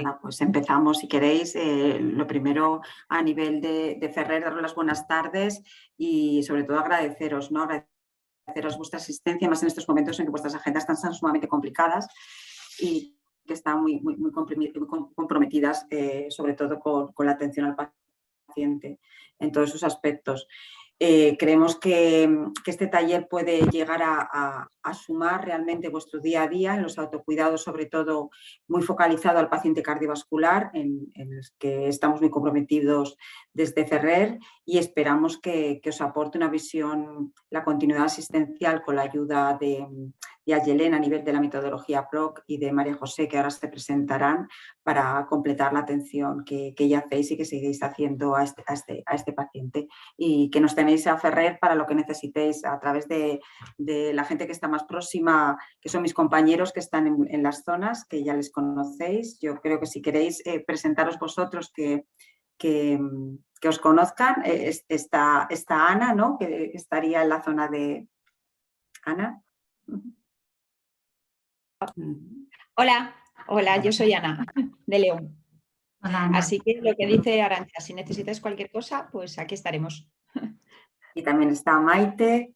nada, pues empezamos si queréis. Lo primero a nivel de Ferrer, daros las buenas tardes y sobre todo agradeceros, ¿no? Agradeceros vuestra asistencia, más en estos momentos en que vuestras agendas están sumamente complicadas y que están muy comprometidas, sobre todo con la atención al paciente en todos sus aspectos. Creemos que este taller puede llegar a sumar realmente vuestro día a día en los autocuidados, sobre todo muy focalizado al paciente cardiovascular, en los que estamos muy comprometidos desde Ferrer y esperamos que os aporte una visión, la continuidad asistencial con la ayuda de Ayelén a nivel de la metodología PROC y de María José, que ahora se presentarán para completar la atención que ya hacéis y que seguís haciendo a este paciente. Y que nos tenéis a Ferrer para lo que necesitéis a través de la gente que está más próxima, que son mis compañeros que están en las zonas, que ya les conocéis. Yo creo que si queréis presentaros vosotros que os conozcan, está Ana, ¿no? Que estaría en la zona de... Ana. Hola, yo soy Ana, de León. Hola, Ana. Así que lo que dice Arantxa, si necesitáis cualquier cosa, pues aquí estaremos. Y también está Maite.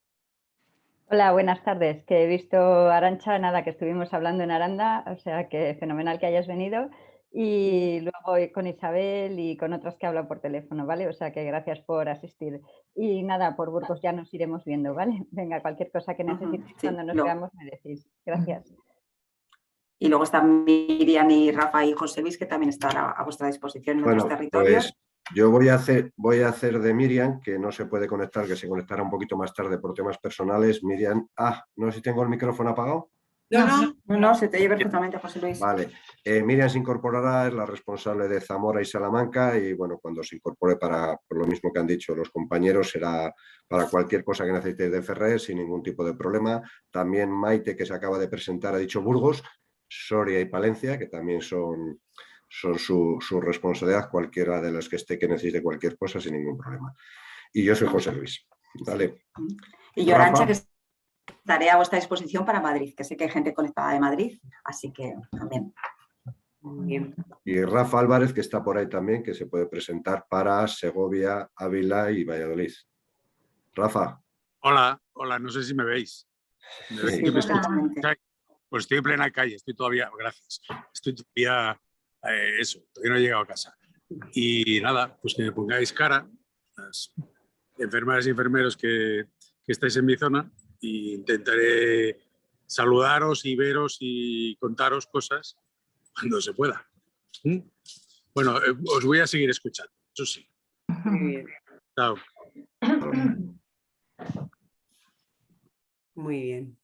Hola, buenas tardes, que he visto a Arantxa, nada, que estuvimos hablando en Aranda, o sea que fenomenal que hayas venido, y luego con Isabel y con otras que hablan por teléfono, ¿vale? O sea que gracias por asistir. Y nada, por Burgos ya nos iremos viendo, ¿vale? Venga, cualquier cosa que necesitéis, cuando nos veamos me decís. Gracias. Y luego están Miriam y Rafa y José Luis, que también están a vuestra disposición en otros territorios. Pues yo voy a hacer de Miriam, que no se puede conectar, que se conectará un poquito más tarde por temas personales. Miriam, no sé si tengo el micrófono apagado. No, se te oye perfectamente, José Luis. Vale, Miriam se incorporará, es la responsable de Zamora y Salamanca y bueno, cuando se incorpore por lo mismo que han dicho los compañeros, será para cualquier cosa que necesitéis de Ferrer sin ningún tipo de problema. También Maite, que se acaba de presentar, ha dicho Burgos, Soria y Palencia, que también son su responsabilidad, cualquiera de los que esté que necesite cualquier cosa sin ningún problema. Y yo soy José Luis, ¿vale? Y yo, Arantxa, que estaré a vuestra disposición para Madrid, que sé que hay gente conectada de Madrid, así que también. Bien. Y Rafa Álvarez, que está por ahí también, que se puede presentar para Segovia, Ávila y Valladolid. Rafa. Hola, no sé si me veis. ¿Me veis? Sí, perfectamente. Pues estoy en plena calle, estoy todavía todavía no he llegado a casa. Y nada, pues que me pongáis cara, las enfermeras y enfermeros que estáis en mi zona, e intentaré saludaros y veros y contaros cosas cuando se pueda. Bueno, os voy a seguir escuchando, eso sí. Muy bien. Chao. Muy bien.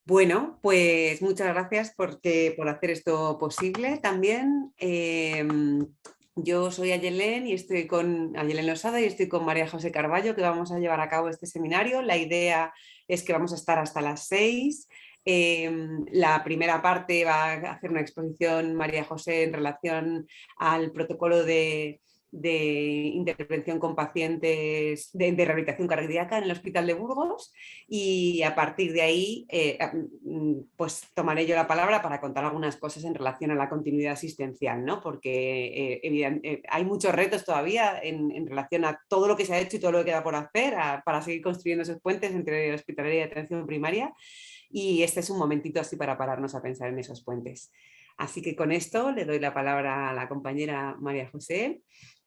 Bueno, pues muchas gracias por hacer esto posible también. Yo soy Ayelén y estoy con Ayelén Losada y estoy con María José Carballo, que vamos a llevar a cabo este seminario. La idea es que vamos a estar hasta las 6. La primera parte va a hacer una exposición María José en relación al protocolo de intervención con pacientes de rehabilitación cardíaca en el Hospital de Burgos, y a partir de ahí pues tomaré yo la palabra para contar algunas cosas en relación a la continuidad asistencial, ¿no? Porque hay muchos retos todavía en relación a todo lo que se ha hecho y todo lo que queda por hacer para seguir construyendo esos puentes entre hospitalaria y atención primaria, y este es un momentito así para pararnos a pensar en esos puentes. Así que con esto le doy la palabra a la compañera María José.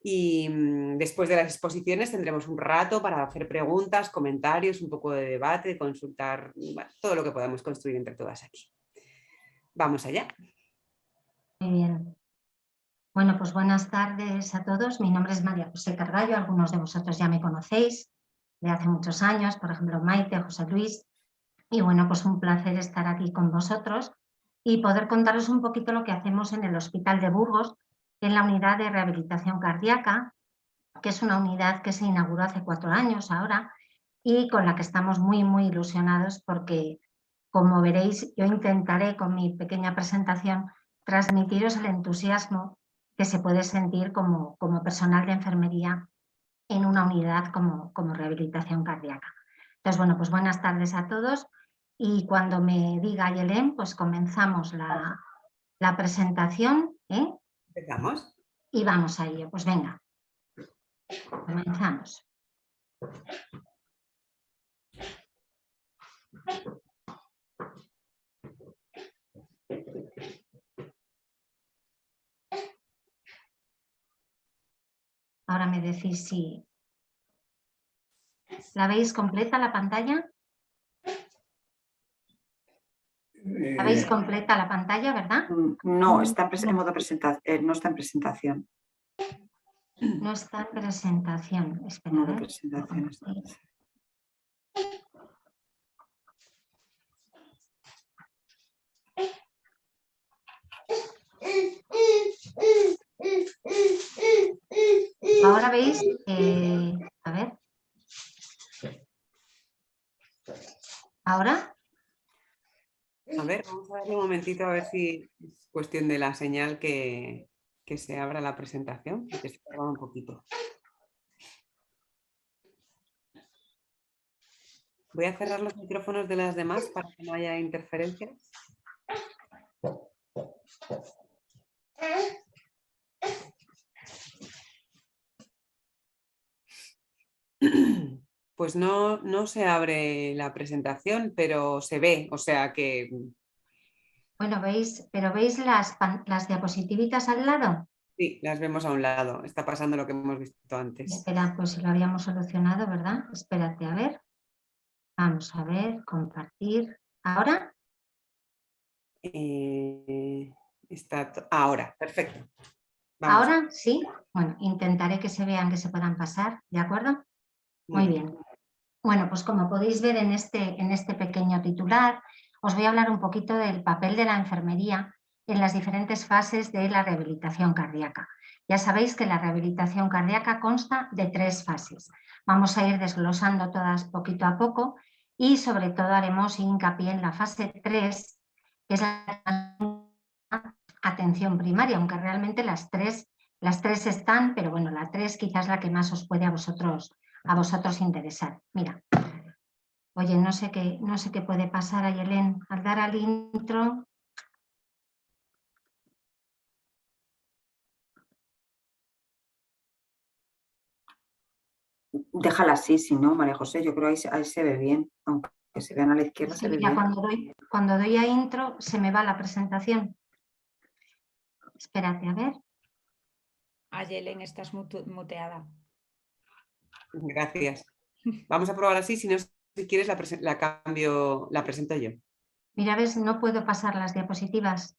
Y después de las exposiciones tendremos un rato para hacer preguntas, comentarios, un poco de debate, consultar, bueno, todo lo que podamos construir entre todas aquí. Vamos allá. Muy bien. Bueno, pues buenas tardes a todos. Mi nombre es María José Carballo. Algunos de vosotros ya me conocéis de hace muchos años, por ejemplo Maite, José Luis. Y bueno, pues un placer estar aquí con vosotros y poder contaros un poquito lo que hacemos en el Hospital de Burgos, en la unidad de rehabilitación cardíaca, que es una unidad que se inauguró hace 4 años ahora y con la que estamos muy ilusionados porque, como veréis, yo intentaré con mi pequeña presentación transmitiros el entusiasmo que se puede sentir como personal de enfermería en una unidad como rehabilitación cardíaca. Entonces, bueno, pues buenas tardes a todos y cuando me diga Ayelén, pues comenzamos la presentación, ¿eh? ¿Empezamos? Y vamos a ello. Pues venga, comenzamos. Ahora me decís si la veis completa la pantalla. ¿La veis completa la pantalla, verdad? No, está en modo presentación, no está en presentación. No está en presentación. Espera, Modo a ver. presentación. Ahora veis, a ver. ¿Ahora? A ver, vamos a darle un momentito a ver si es cuestión de la señal que se abra la presentación, porque se tarda un poquito. Voy a cerrar los micrófonos de las demás para que no haya interferencias. Pues no se abre la presentación, pero se ve, o sea que... Bueno, veis, pero ¿veis las diapositivitas al lado? Sí, las vemos a un lado. Está pasando lo que hemos visto antes. Espera, pues si lo habíamos solucionado, ¿verdad? Espérate, a ver. Vamos a ver, compartir. ¿Ahora? Ahora, perfecto. Vamos. ¿Ahora? Sí. Bueno, intentaré que se vean, que se puedan pasar, ¿de acuerdo? Muy bien. Bueno, pues como podéis ver en este pequeño titular, os voy a hablar un poquito del papel de la enfermería en las diferentes fases de la rehabilitación cardíaca. Ya sabéis que la rehabilitación cardíaca consta de 3 fases. Vamos a ir desglosando todas poquito a poco y sobre todo haremos hincapié en la fase 3, que es la atención primaria, aunque realmente las tres están, pero bueno, la 3 quizás la que más os puede a vosotros interesar. Mira, oye, no sé qué puede pasar, Ayelén, al dar al intro. Déjala así, si no, María José, yo creo que ahí se ve bien, aunque se vean a la izquierda, se ve Mira, bien. cuando doy a intro se me va la presentación. Espérate, a ver. Ayelén, estás muteada. Gracias. Vamos a probar así, si no, si quieres la presento yo. Mira, ves, no puedo pasar las diapositivas.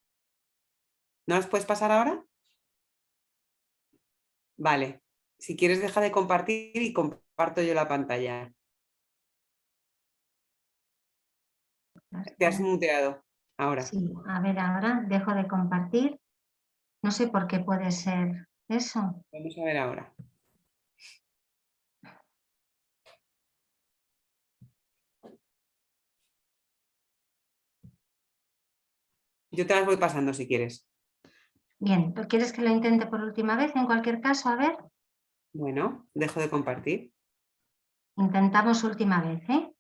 ¿No las puedes pasar ahora? Vale. Si quieres, deja de compartir y comparto yo la pantalla. Te has muteado ahora. Sí, a ver, ahora dejo de compartir. No sé por qué puede ser eso. Vamos a ver ahora. Yo te las voy pasando si quieres. Bien, ¿quieres que lo intente por última vez? En cualquier caso, a ver. Bueno, dejo de compartir. Intentamos última vez, ¿eh?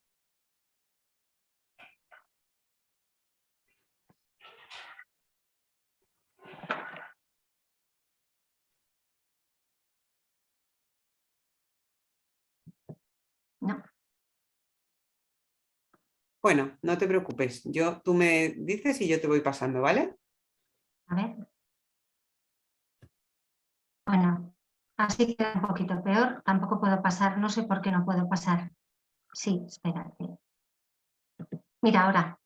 No. Bueno, no te preocupes. Tú me dices y yo te voy pasando, ¿vale? A ver. Bueno, así queda un poquito peor. Tampoco puedo pasar, no sé por qué no puedo pasar. Sí, espérate. Mira,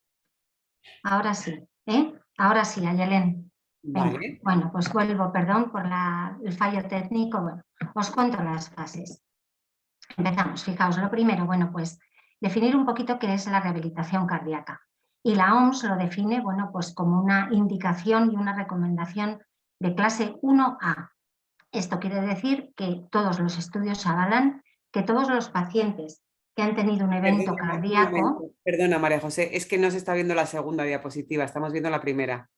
ahora sí, ¿eh? Ahora sí, Ayelén. Venga, Vale. bueno, pues vuelvo, perdón por el fallo técnico. Bueno, os cuento las fases. Empezamos, fijaos, lo primero, bueno, pues definir un poquito qué es la rehabilitación cardíaca. Y la OMS lo define, bueno, pues como una indicación y una recomendación de clase 1A. Esto quiere decir que todos los estudios avalan que todos los pacientes que han tenido un evento cardíaco... Perdona, María José, es que no se está viendo la segunda diapositiva, estamos viendo la primera.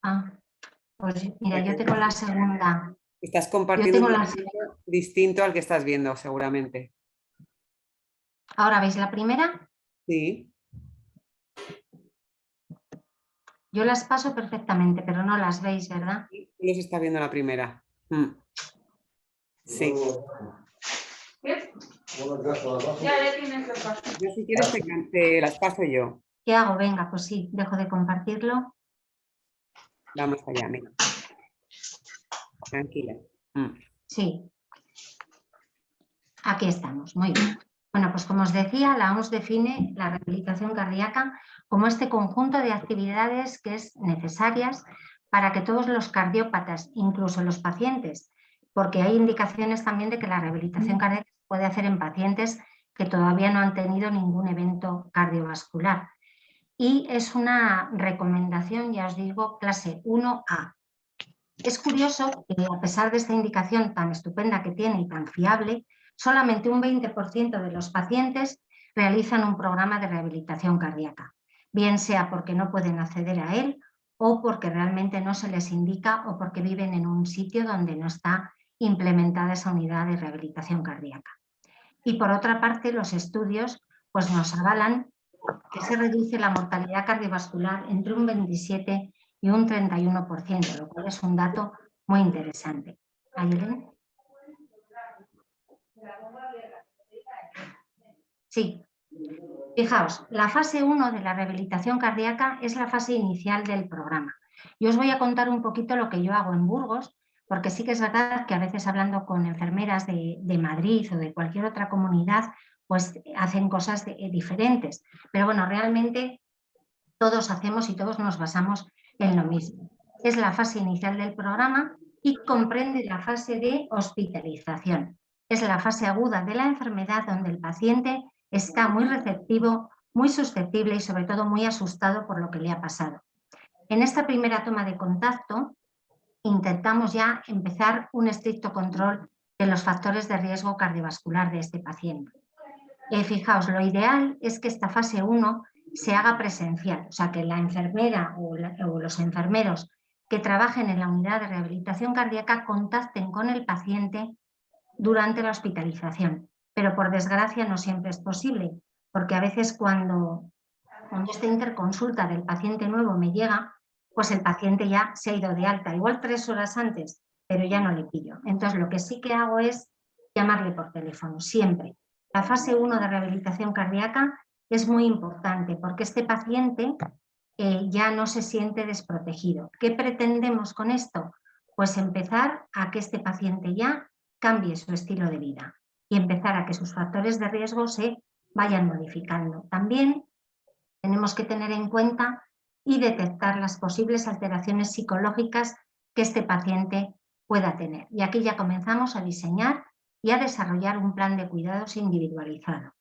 Ah, pues mira, yo tengo la segunda. Estás compartiendo un distinto al que estás viendo, seguramente. ¿Ahora veis la primera? Sí. Yo las paso perfectamente, pero no las veis, ¿verdad? No se está viendo la primera. Sí. Yo, si quieres te las paso yo. ¿Qué hago? Venga, pues sí, dejo de compartirlo. Vamos allá, mira. Tranquila. Sí. Aquí estamos, muy bien. Bueno, pues como os decía, la OMS define la rehabilitación cardíaca como este conjunto de actividades que es necesarias para que todos los cardiópatas, incluso los pacientes, porque hay indicaciones también de que la rehabilitación cardíaca se puede hacer en pacientes que todavía no han tenido ningún evento cardiovascular. Y es una recomendación, ya os digo, clase 1A. Es curioso que a pesar de esta indicación tan estupenda que tiene y tan fiable, solamente un 20% de los pacientes realizan un programa de rehabilitación cardíaca, bien sea porque no pueden acceder a él o porque realmente no se les indica o porque viven en un sitio donde no está implementada esa unidad de rehabilitación cardíaca. Y por otra parte, los estudios pues, nos avalan que se reduce la mortalidad cardiovascular entre un 27 y un 31%, lo cual es un dato muy interesante. ¿Ayelen? Sí. Fijaos, la fase 1 de la rehabilitación cardíaca es la fase inicial del programa. Yo os voy a contar un poquito lo que yo hago en Burgos, porque sí que es verdad que a veces hablando con enfermeras de Madrid o de cualquier otra comunidad, pues hacen cosas diferentes. Pero bueno, realmente todos hacemos y todos nos basamos en lo mismo. Es la fase inicial del programa y comprende la fase de hospitalización. Es la fase aguda de la enfermedad donde el paciente está muy receptivo, muy susceptible y sobre todo muy asustado por lo que le ha pasado. En esta primera toma de contacto intentamos ya empezar un estricto control de los factores de riesgo cardiovascular de este paciente. Fijaos, lo ideal es que esta fase 1 se haga presencial, o sea, que la enfermera o los enfermeros que trabajen en la unidad de rehabilitación cardíaca contacten con el paciente durante la hospitalización. Pero por desgracia no siempre es posible, porque a veces cuando esta interconsulta del paciente nuevo me llega, pues el paciente ya se ha ido de alta, igual 3 horas antes, pero ya no le pillo. Entonces lo que sí que hago es llamarle por teléfono, siempre. La fase 1 de rehabilitación cardíaca es muy importante porque este paciente ya no se siente desprotegido. ¿Qué pretendemos con esto? Pues empezar a que este paciente ya cambie su estilo de vida y empezar a que sus factores de riesgo se vayan modificando. También tenemos que tener en cuenta y detectar las posibles alteraciones psicológicas que este paciente pueda tener. Y aquí ya comenzamos a diseñar y a desarrollar un plan de cuidados individualizado.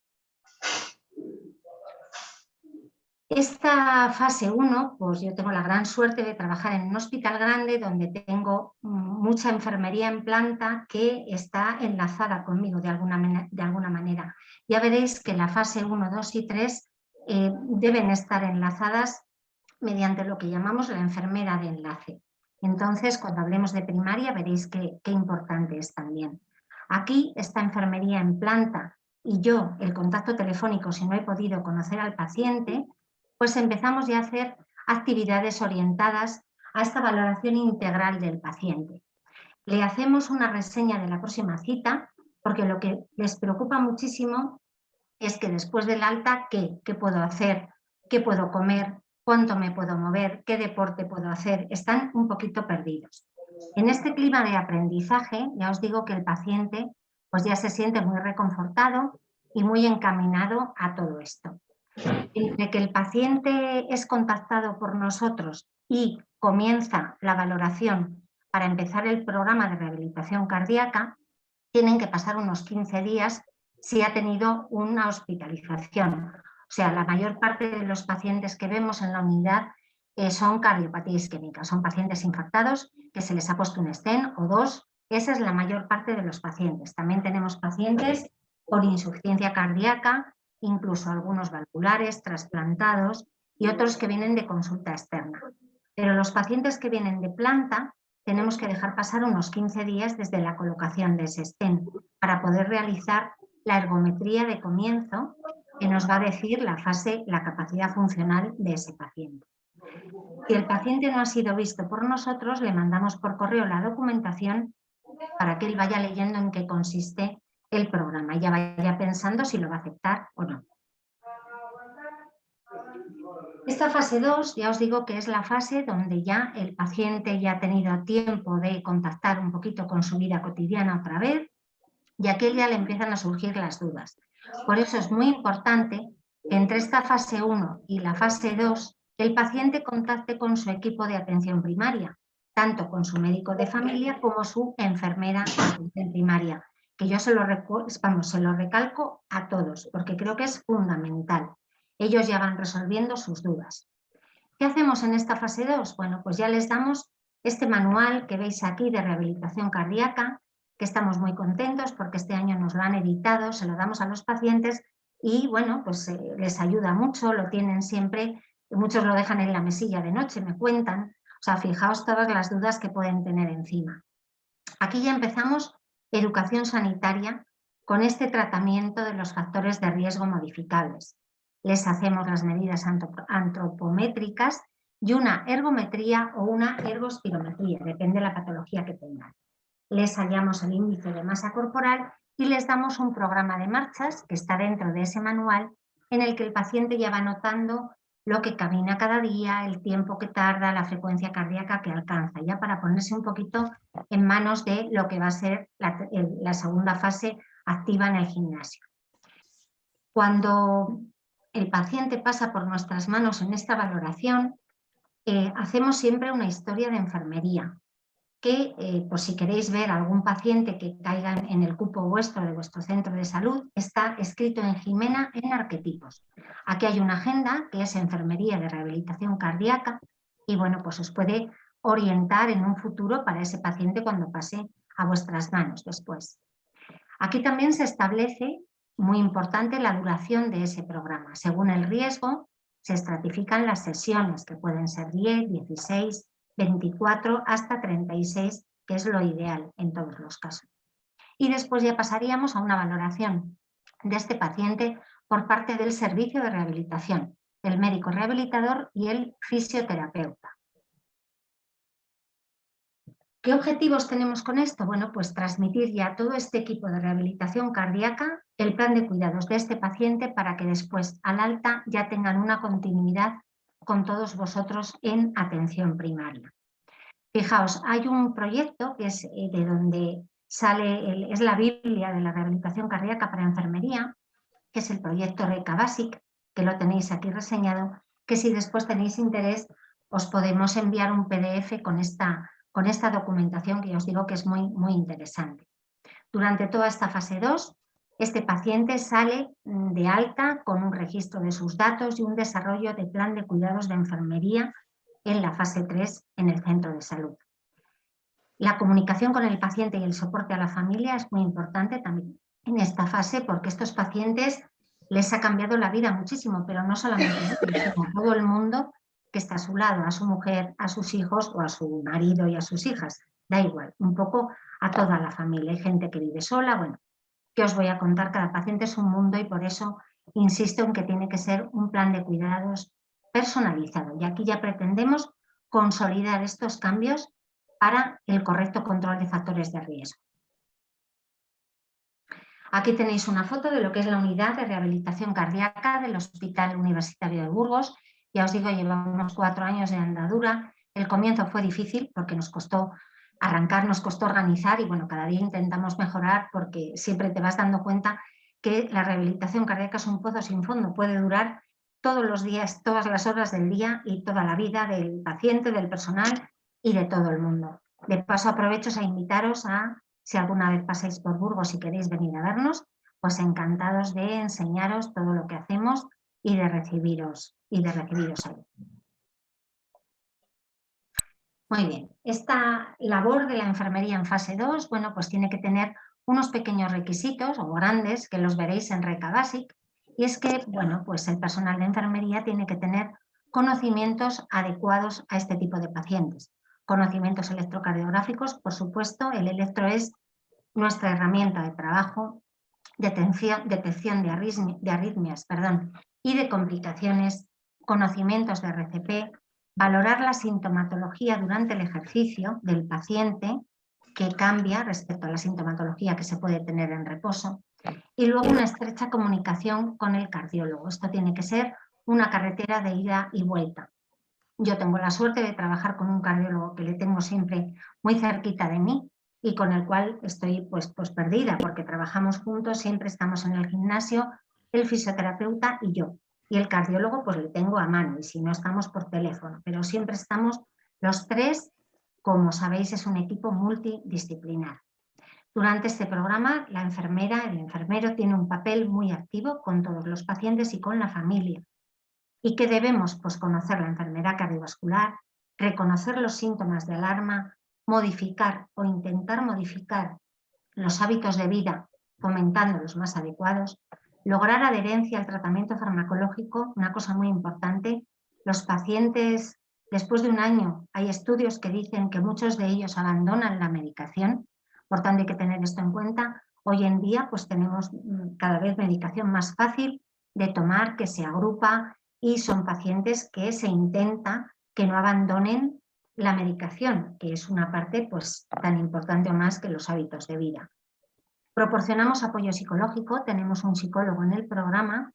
Esta fase 1, pues yo tengo la gran suerte de trabajar en un hospital grande donde tengo mucha enfermería en planta que está enlazada conmigo de alguna manera. Ya veréis que la fase 1, 2 y 3 deben estar enlazadas mediante lo que llamamos la enfermera de enlace. Entonces, cuando hablemos de primaria, veréis qué importante es también. Aquí, esta enfermería en planta y yo, el contacto telefónico, si no he podido conocer al paciente, pues empezamos ya a hacer actividades orientadas a esta valoración integral del paciente. Le hacemos una reseña de la próxima cita, porque lo que les preocupa muchísimo es que después del alta, ¿qué puedo hacer? ¿Qué puedo comer? ¿Cuánto me puedo mover? ¿Qué deporte puedo hacer? Están un poquito perdidos. En este clima de aprendizaje, ya os digo que el paciente pues ya se siente muy reconfortado y muy encaminado a todo esto. Entre que el paciente es contactado por nosotros y comienza la valoración para empezar el programa de rehabilitación cardíaca, tienen que pasar unos 15 días si ha tenido una hospitalización. O sea, la mayor parte de los pacientes que vemos en la unidad son cardiopatía isquémica, son pacientes infartados que se les ha puesto un stent o 2. Esa es la mayor parte de los pacientes. También tenemos pacientes por insuficiencia cardíaca, incluso algunos valvulares, trasplantados y otros que vienen de consulta externa. Pero los pacientes que vienen de planta tenemos que dejar pasar unos 15 días desde la colocación de ese stent para poder realizar la ergometría de comienzo que nos va a decir la capacidad funcional de ese paciente. Si el paciente no ha sido visto por nosotros, le mandamos por correo la documentación para que él vaya leyendo en qué consiste el programa y ya vaya pensando si lo va a aceptar o no. Esta fase 2, ya os digo que es la fase donde ya el paciente ya ha tenido tiempo de contactar un poquito con su vida cotidiana otra vez, y aquí ya le empiezan a surgir las dudas. Por eso es muy importante que entre esta fase 1 y la fase 2 el paciente contacte con su equipo de atención primaria, tanto con su médico de familia como su enfermera de atención primaria, que yo se lo recalco a todos, porque creo que es fundamental. Ellos ya van resolviendo sus dudas. ¿Qué hacemos en esta fase 2? Bueno, pues ya les damos este manual que veis aquí de rehabilitación cardíaca, que estamos muy contentos porque este año nos lo han editado, se lo damos a los pacientes y bueno, pues les ayuda mucho, lo tienen siempre, muchos lo dejan en la mesilla de noche, me cuentan, o sea, fijaos todas las dudas que pueden tener encima. Aquí ya empezamos educación sanitaria con este tratamiento de los factores de riesgo modificables. Les hacemos las medidas antropométricas y una ergometría o una ergospirometría, depende de la patología que tengan. Les hallamos el índice de masa corporal y les damos un programa de marchas que está dentro de ese manual en el que el paciente ya va anotando lo que camina cada día, el tiempo que tarda, la frecuencia cardíaca que alcanza, ya para ponerse un poquito en manos de lo que va a ser la segunda fase activa en el gimnasio. Cuando el paciente pasa por nuestras manos en esta valoración, hacemos siempre una historia de enfermería, que por si queréis ver algún paciente que caiga en el cupo vuestro de vuestro centro de salud, está escrito en Jimena en arquetipos. Aquí hay una agenda que es enfermería de rehabilitación cardíaca y bueno, pues os puede orientar en un futuro para ese paciente cuando pase a vuestras manos después. Aquí también se establece, muy importante, la duración de ese programa. Según el riesgo, se estratifican las sesiones, que pueden ser 10, 16, 24 hasta 36, que es lo ideal en todos los casos. Y después ya pasaríamos a una valoración de este paciente por parte del servicio de rehabilitación, el médico rehabilitador y el fisioterapeuta. ¿Qué objetivos tenemos con esto? Bueno, pues transmitir ya a todo este equipo de rehabilitación cardíaca el plan de cuidados de este paciente para que después al alta ya tengan una continuidad con todos vosotros en atención primaria. Fijaos, hay un proyecto que es de donde sale, es la Biblia de la rehabilitación cardíaca para enfermería, que es el proyecto RECA Basic, que lo tenéis aquí reseñado, que si después tenéis interés os podemos enviar un PDF con esta documentación que os digo que es muy, muy interesante. Durante toda esta fase 2, este paciente sale de alta con un registro de sus datos y un desarrollo de plan de cuidados de enfermería en la fase 3 en el centro de salud. La comunicación con el paciente y el soporte a la familia es muy importante también en esta fase porque estos pacientes les ha cambiado la vida muchísimo, pero no solamente a ellos, sino a todo el mundo que está a su lado, a su mujer, a sus hijos o a su marido y a sus hijas. Da igual, un poco a toda la familia. Hay gente que vive sola, bueno, ¿qué os voy a contar? Cada paciente es un mundo y por eso insisto en que tiene que ser un plan de cuidados personalizado. Y aquí ya pretendemos consolidar estos cambios para el correcto control de factores de riesgo. Aquí tenéis una foto de lo que es la unidad de rehabilitación cardíaca del Hospital Universitario de Burgos. Ya os digo, llevamos 4 años de andadura. El comienzo fue difícil porque nos costó arrancar, nos costó organizar y bueno, cada día intentamos mejorar porque siempre te vas dando cuenta que la rehabilitación cardíaca es un pozo sin fondo, puede durar todos los días, todas las horas del día y toda la vida del paciente, del personal y de todo el mundo. De paso aprovecho a invitaros a, si alguna vez pasáis por Burgos y queréis venir a vernos, pues encantados de enseñaros todo lo que hacemos y de recibiros ahí. Muy bien, esta labor de la enfermería en fase 2, bueno, pues tiene que tener unos pequeños requisitos o grandes que los veréis en RECA Basic y es que, bueno, pues el personal de enfermería tiene que tener conocimientos adecuados a este tipo de pacientes. Conocimientos electrocardiográficos, por supuesto, el electro es nuestra herramienta de trabajo, detección de arritmias y de complicaciones, conocimientos de RCP, Valorar la sintomatología durante el ejercicio del paciente, que cambia respecto a la sintomatología que se puede tener en reposo. Y luego una estrecha comunicación con el cardiólogo. Esto tiene que ser una carretera de ida y vuelta. Yo tengo la suerte de trabajar con un cardiólogo que le tengo siempre muy cerquita de mí y con el cual estoy pues perdida, porque trabajamos juntos, siempre estamos en el gimnasio, el fisioterapeuta y yo. Y el cardiólogo pues le tengo a mano, y si no estamos por teléfono, pero siempre estamos los tres. Como sabéis, es un equipo multidisciplinar. Durante este programa, la enfermera, el enfermero tiene un papel muy activo con todos los pacientes y con la familia. ¿Y qué debemos? Pues conocer la enfermedad cardiovascular, reconocer los síntomas de alarma, modificar o intentar modificar los hábitos de vida, fomentando los más adecuados, lograr adherencia al tratamiento farmacológico, una cosa muy importante. Los pacientes, después de un año, hay estudios que dicen que muchos de ellos abandonan la medicación, por tanto hay que tener esto en cuenta. Hoy en día pues tenemos cada vez medicación más fácil de tomar, que se agrupa, y son pacientes que se intenta que no abandonen la medicación, que es una parte pues tan importante o más que los hábitos de vida. Proporcionamos apoyo psicológico, tenemos un psicólogo en el programa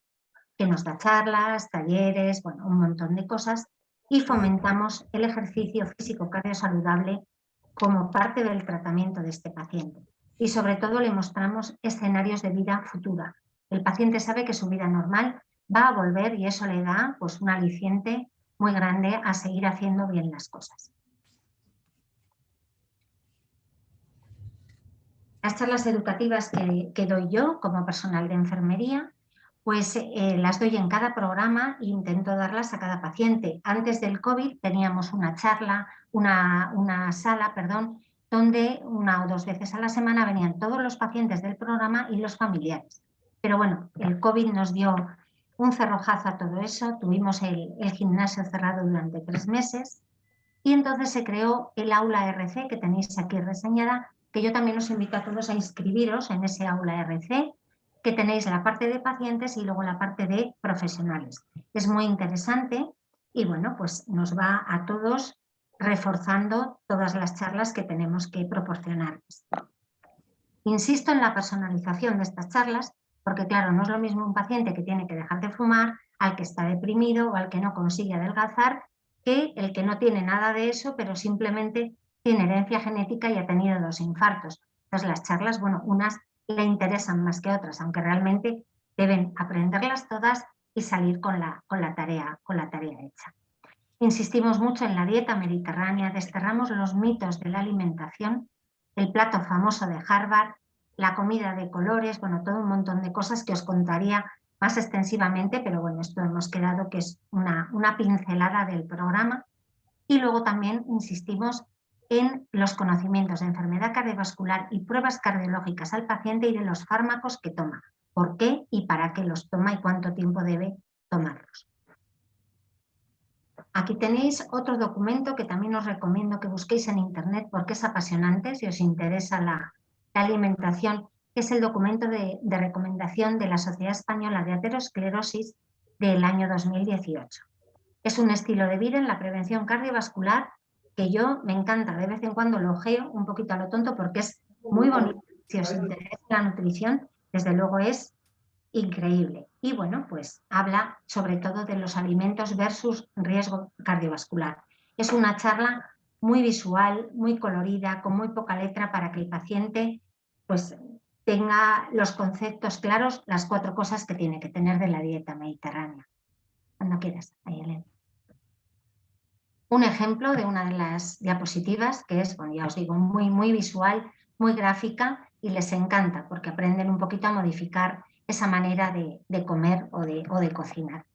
que nos da charlas, talleres, bueno, un montón de cosas, y fomentamos el ejercicio físico cardiosaludable como parte del tratamiento de este paciente. Y sobre todo le mostramos escenarios de vida futura. El paciente sabe que su vida normal va a volver y eso le da pues un aliciente muy grande a seguir haciendo bien las cosas. Las charlas educativas que doy yo como personal de enfermería, pues las doy en cada programa e intento darlas a cada paciente. Antes del COVID teníamos una charla, una sala, perdón, donde 1 o 2 veces a la semana venían todos los pacientes del programa y los familiares. Pero bueno, el COVID nos dio un cerrojazo a todo eso, tuvimos el gimnasio cerrado durante 3 meses y entonces se creó el aula RC que tenéis aquí reseñada, que yo también os invito a todos a inscribiros en ese aula RC, que tenéis la parte de pacientes y luego la parte de profesionales. Es muy interesante y bueno, pues nos va a todos reforzando todas las charlas que tenemos que proporcionarles. Insisto en la personalización de estas charlas, porque claro, no es lo mismo un paciente que tiene que dejar de fumar, al que está deprimido o al que no consigue adelgazar, que el que no tiene nada de eso, pero simplemente tiene herencia genética y ha tenido 2 infartos. Entonces las charlas, bueno, unas le interesan más que otras, aunque realmente deben aprenderlas todas y salir con la tarea hecha. Insistimos mucho en la dieta mediterránea, desterramos los mitos de la alimentación, el plato famoso de Harvard, la comida de colores, bueno, todo un montón de cosas que os contaría más extensivamente, pero bueno, esto hemos quedado que es una pincelada del programa. Y luego también insistimos en los conocimientos de enfermedad cardiovascular y pruebas cardiológicas al paciente y de los fármacos que toma, por qué y para qué los toma y cuánto tiempo debe tomarlos. Aquí tenéis otro documento que también os recomiendo que busquéis en internet porque es apasionante si os interesa la alimentación, que es el documento de recomendación de la Sociedad Española de Aterosclerosis del año 2018. Es un estilo de vida en la prevención cardiovascular que yo me encanta, de vez en cuando lo ojeo un poquito a lo tonto porque es muy bonito. Si os interesa la nutrición, desde luego es increíble. Y bueno, pues habla sobre todo de los alimentos versus riesgo cardiovascular. Es una charla muy visual, muy colorida, con muy poca letra para que el paciente pues tenga los conceptos claros, las 4 cosas que tiene que tener de la dieta mediterránea. Cuando quieras, Ayelen. Un ejemplo de una de las diapositivas que es, bueno, ya os digo, muy visual, muy gráfica y les encanta porque aprenden un poquito a modificar esa manera de comer o de cocinar.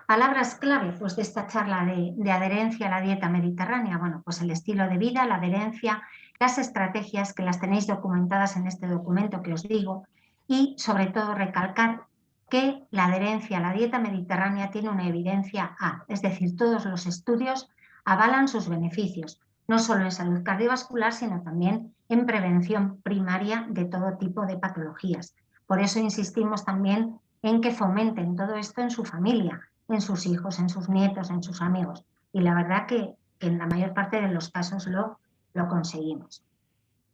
Palabras clave pues, de esta charla de adherencia a la dieta mediterránea. Bueno, pues el estilo de vida, la adherencia, las estrategias que las tenéis documentadas en este documento que os digo y sobre todo recalcar que la adherencia a la dieta mediterránea tiene una evidencia A, es decir, todos los estudios avalan sus beneficios, no solo en salud cardiovascular, sino también en prevención primaria de todo tipo de patologías. Por eso insistimos también en que fomenten todo esto en su familia, en sus hijos, en sus nietos, en sus amigos. Y la verdad que en la mayor parte de los casos lo conseguimos.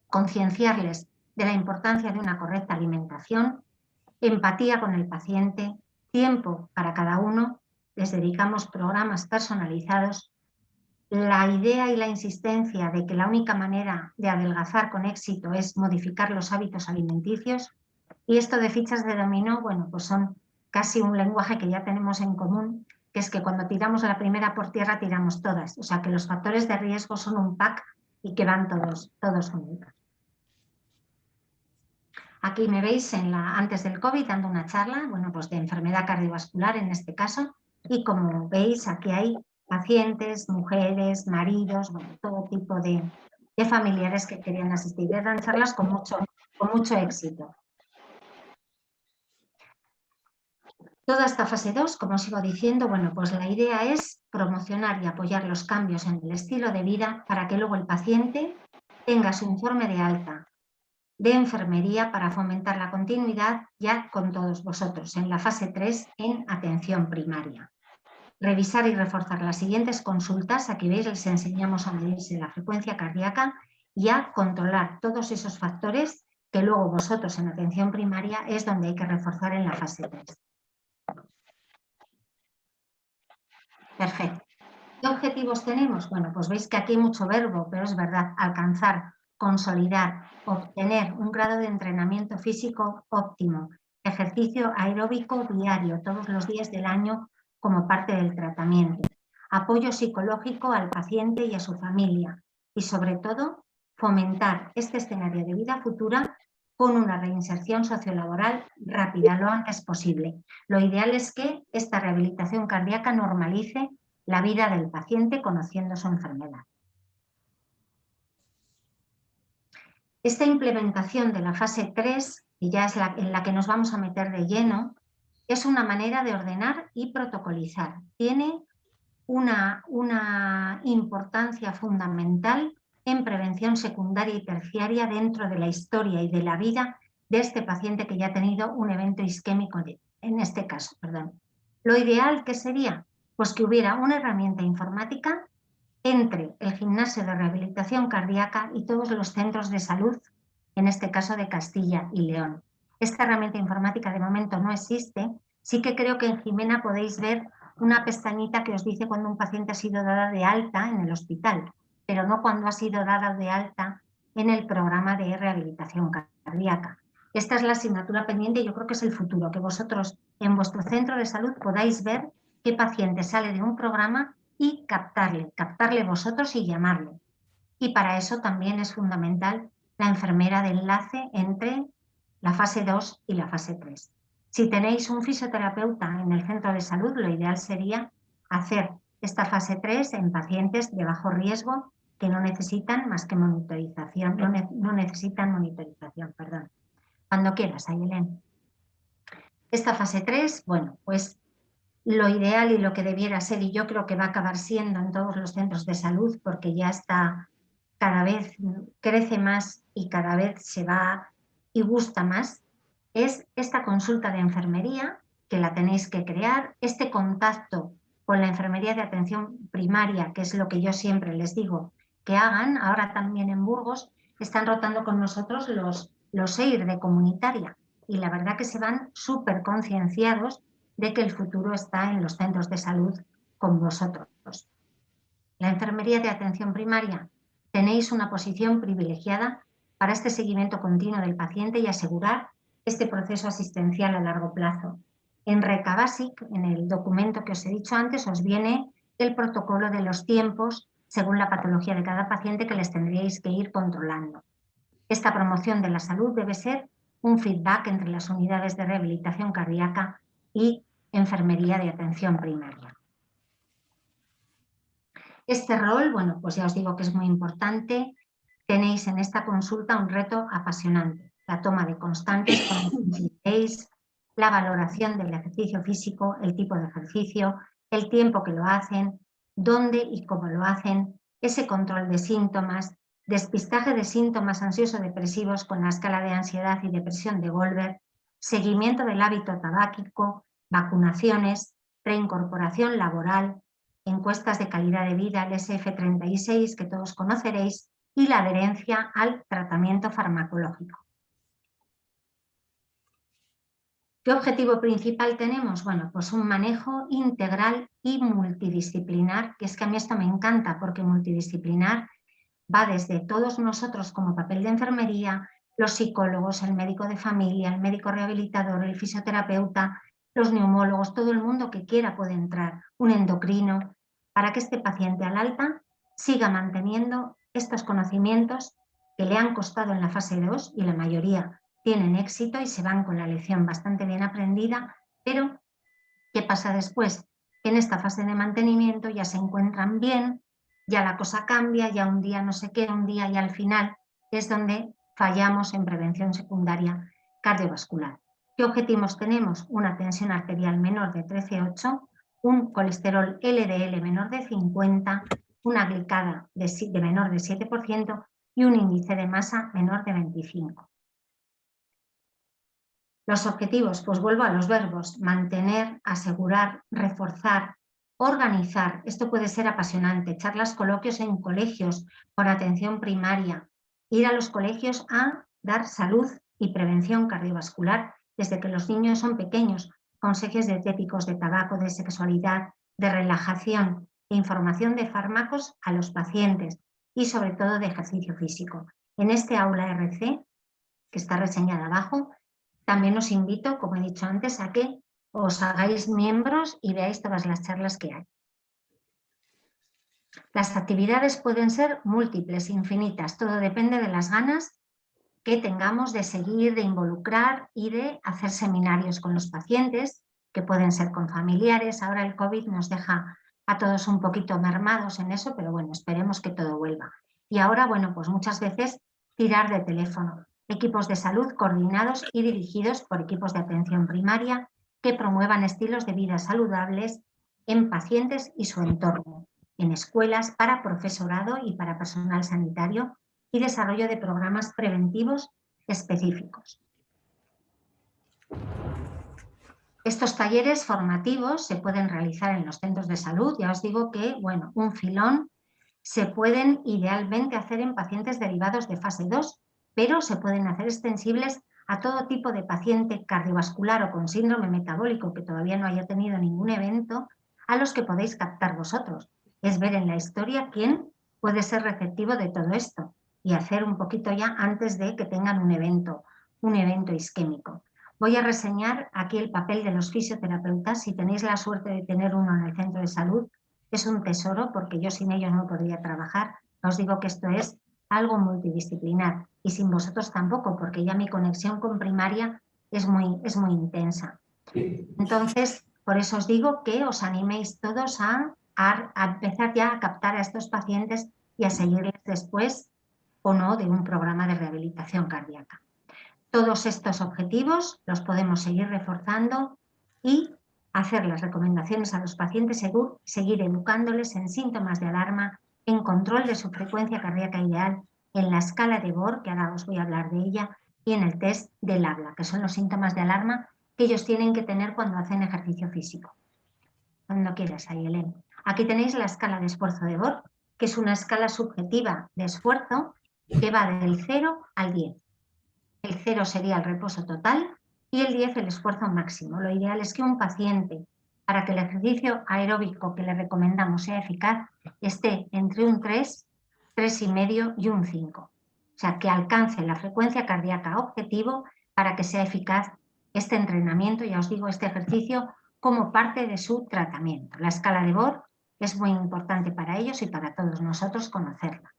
Concienciarles de la importancia de una correcta alimentación, empatía con el paciente, tiempo para cada uno, les dedicamos programas personalizados. La idea y la insistencia de que la única manera de adelgazar con éxito es modificar los hábitos alimenticios, y esto de fichas de dominó, bueno, pues son casi un lenguaje que ya tenemos en común, que es que cuando tiramos la primera por tierra tiramos todas, o sea que los factores de riesgo son un pack y que van todos unidos. Aquí me veis antes del COVID dando una charla, bueno, pues de enfermedad cardiovascular en este caso, y como veis aquí hay pacientes, mujeres, maridos, bueno, todo tipo de familiares que querían asistir. Eran charlas con mucho éxito. Toda esta fase 2, como os sigo diciendo, bueno, pues la idea es promocionar y apoyar los cambios en el estilo de vida para que luego el paciente tenga su informe de alta de enfermería para fomentar la continuidad ya con todos vosotros en la fase 3 en atención primaria. Revisar y reforzar las siguientes consultas. Aquí veis, les enseñamos a medirse la frecuencia cardíaca y a controlar todos esos factores que luego vosotros en atención primaria es donde hay que reforzar en la fase 3. Perfecto. ¿Qué objetivos tenemos? Bueno, pues veis que aquí hay mucho verbo, pero es verdad, alcanzar, consolidar, obtener un grado de entrenamiento físico óptimo, ejercicio aeróbico diario, todos los días del año como parte del tratamiento, apoyo psicológico al paciente y a su familia y sobre todo fomentar este escenario de vida futura con una reinserción sociolaboral rápida, lo antes posible. Lo ideal es que esta rehabilitación cardíaca normalice la vida del paciente conociendo su enfermedad. Esta implementación de la fase 3, que ya es en la que nos vamos a meter de lleno, es una manera de ordenar y protocolizar. Tiene una importancia fundamental en prevención secundaria y terciaria dentro de la historia y de la vida de este paciente que ya ha tenido un evento isquémico, en este caso, perdón. Lo ideal, ¿qué sería? Pues que hubiera una herramienta informática entre el gimnasio de rehabilitación cardíaca y todos los centros de salud, en este caso de Castilla y León. Esta herramienta informática de momento no existe. Sí que creo que en Jimena podéis ver una pestañita que os dice cuando un paciente ha sido dada de alta en el hospital, pero no cuando ha sido dada de alta en el programa de rehabilitación cardíaca. Esta es la asignatura pendiente y yo creo que es el futuro, que vosotros en vuestro centro de salud podáis ver qué paciente sale de un programa y captarle vosotros y llamarle. Y para eso también es fundamental la enfermera de enlace entre la fase 2 y la fase 3. Si tenéis un fisioterapeuta en el centro de salud, lo ideal sería hacer esta fase 3 en pacientes de bajo riesgo que no necesitan más que monitorización, no necesitan monitorización, perdón. Cuando quieras, Ayelén. Esta fase 3, bueno, pues lo ideal y lo que debiera ser, y yo creo que va a acabar siendo en todos los centros de salud, porque ya está, cada vez crece más y cada vez se va y gusta más, es esta consulta de enfermería, que la tenéis que crear, este contacto con la enfermería de atención primaria, que es lo que yo siempre les digo que hagan. Ahora también en Burgos están rotando con nosotros los EIR de comunitaria, y la verdad que se van súper concienciados de que el futuro está en los centros de salud con vosotros. La enfermería de atención primaria, tenéis una posición privilegiada para este seguimiento continuo del paciente y asegurar este proceso asistencial a largo plazo. En Recabasic, en el documento que os he dicho antes, os viene el protocolo de los tiempos según la patología de cada paciente que les tendríais que ir controlando. Esta promoción de la salud debe ser un feedback entre las unidades de rehabilitación cardíaca y enfermería de atención primaria. Este rol, bueno, pues ya os digo que es muy importante. Tenéis en esta consulta un reto apasionante: la toma de constantes, la valoración del ejercicio físico, el tipo de ejercicio, el tiempo que lo hacen, dónde y cómo lo hacen, ese control de síntomas, despistaje de síntomas ansioso-depresivos con la escala de ansiedad y depresión de Goldberg, seguimiento del hábito tabáquico, vacunaciones, reincorporación laboral, encuestas de calidad de vida, el SF36, que todos conoceréis, y la adherencia al tratamiento farmacológico. ¿Qué objetivo principal tenemos? Bueno, pues un manejo integral y multidisciplinar, que es que a mí esto me encanta, porque multidisciplinar va desde todos nosotros como papel de enfermería, los psicólogos, el médico de familia, el médico rehabilitador, el fisioterapeuta, los neumólogos, todo el mundo que quiera puede entrar, un endocrino, para que este paciente al alta siga manteniendo estos conocimientos que le han costado en la fase 2 y la mayoría tienen éxito y se van con la lección bastante bien aprendida, pero ¿qué pasa después? En esta fase de mantenimiento ya se encuentran bien, ya la cosa cambia, ya un día no sé qué, un día y al final es donde fallamos en prevención secundaria cardiovascular. ¿Qué objetivos tenemos? Una tensión arterial menor de 13,8, un colesterol LDL menor de 50, una glicada de menor de 7% y un índice de masa menor de 25. Los objetivos, pues vuelvo a los verbos: mantener, asegurar, reforzar, organizar. Esto puede ser apasionante. Charlas, coloquios en colegios con atención primaria. Ir a los colegios a dar salud y prevención cardiovascular desde que los niños son pequeños. Consejos dietéticos, de tabaco, de sexualidad, de relajación e información de fármacos a los pacientes y sobre todo de ejercicio físico. En este aula RC, que está reseñada abajo, también os invito, como he dicho antes, a que os hagáis miembros y veáis todas las charlas que hay. Las actividades pueden ser múltiples, infinitas, todo depende de las ganas que tengamos de seguir, de involucrar y de hacer seminarios con los pacientes, que pueden ser con familiares. Ahora el COVID nos deja a todos un poquito mermados en eso, pero bueno, esperemos que todo vuelva. Y ahora, bueno, pues muchas veces tirar de teléfono. Equipos de salud coordinados y dirigidos por equipos de atención primaria que promuevan estilos de vida saludables en pacientes y su entorno, en escuelas, para profesorado y para personal sanitario, y desarrollo de programas preventivos específicos. Estos talleres formativos se pueden realizar en los centros de salud. Ya os digo que, bueno, un filón se pueden idealmente hacer en pacientes derivados de fase 2, pero se pueden hacer extensibles a todo tipo de paciente cardiovascular o con síndrome metabólico que todavía no haya tenido ningún evento, a los que podéis captar vosotros. Es ver en la historia quién puede ser receptivo de todo esto y hacer un poquito ya antes de que tengan un evento isquémico. Voy a reseñar aquí el papel de los fisioterapeutas. Si tenéis la suerte de tener uno en el centro de salud, es un tesoro, porque yo sin ellos no podría trabajar. Os digo que esto es algo multidisciplinar y sin vosotros tampoco, porque ya mi conexión con primaria es muy intensa. Entonces, por eso os digo que os animéis todos a empezar ya a captar a estos pacientes y a seguirles después o no de un programa de rehabilitación cardíaca. Todos estos objetivos los podemos seguir reforzando y hacer las recomendaciones a los pacientes, seguir educándoles en síntomas de alarma, en control de su frecuencia cardíaca ideal, en la escala de Bohr, que ahora os voy a hablar de ella, y en el test del habla, que son los síntomas de alarma que ellos tienen que tener cuando hacen ejercicio físico. Cuando quieras, Ayelen. Aquí tenéis la escala de esfuerzo de Bohr, que es una escala subjetiva de esfuerzo que va del 0 al 10. El 0 sería el reposo total y el 10 el esfuerzo máximo. Lo ideal es que un paciente, para que el ejercicio aeróbico que le recomendamos sea eficaz, esté entre un 3, 3,5 y un 5. O sea, que alcance la frecuencia cardíaca objetivo para que sea eficaz este entrenamiento, ya os digo, este ejercicio como parte de su tratamiento. La escala de Bohr es muy importante para ellos y para todos nosotros conocerla.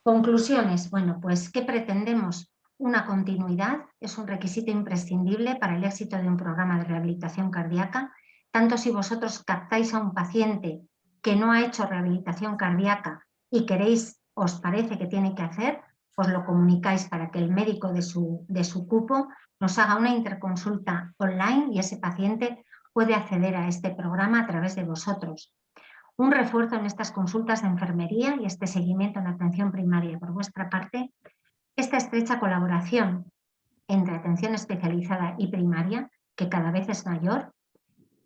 Conclusiones. Bueno, pues ¿qué pretendemos? Una continuidad es un requisito imprescindible para el éxito de un programa de rehabilitación cardíaca. Tanto si vosotros captáis a un paciente que no ha hecho rehabilitación cardíaca y os parece que tiene que hacer, pues lo comunicáis para que el médico de su cupo nos haga una interconsulta online y ese paciente puede acceder a este programa a través de vosotros. Un refuerzo en estas consultas de enfermería y este seguimiento en atención primaria por vuestra parte, esta estrecha colaboración entre atención especializada y primaria, que cada vez es mayor,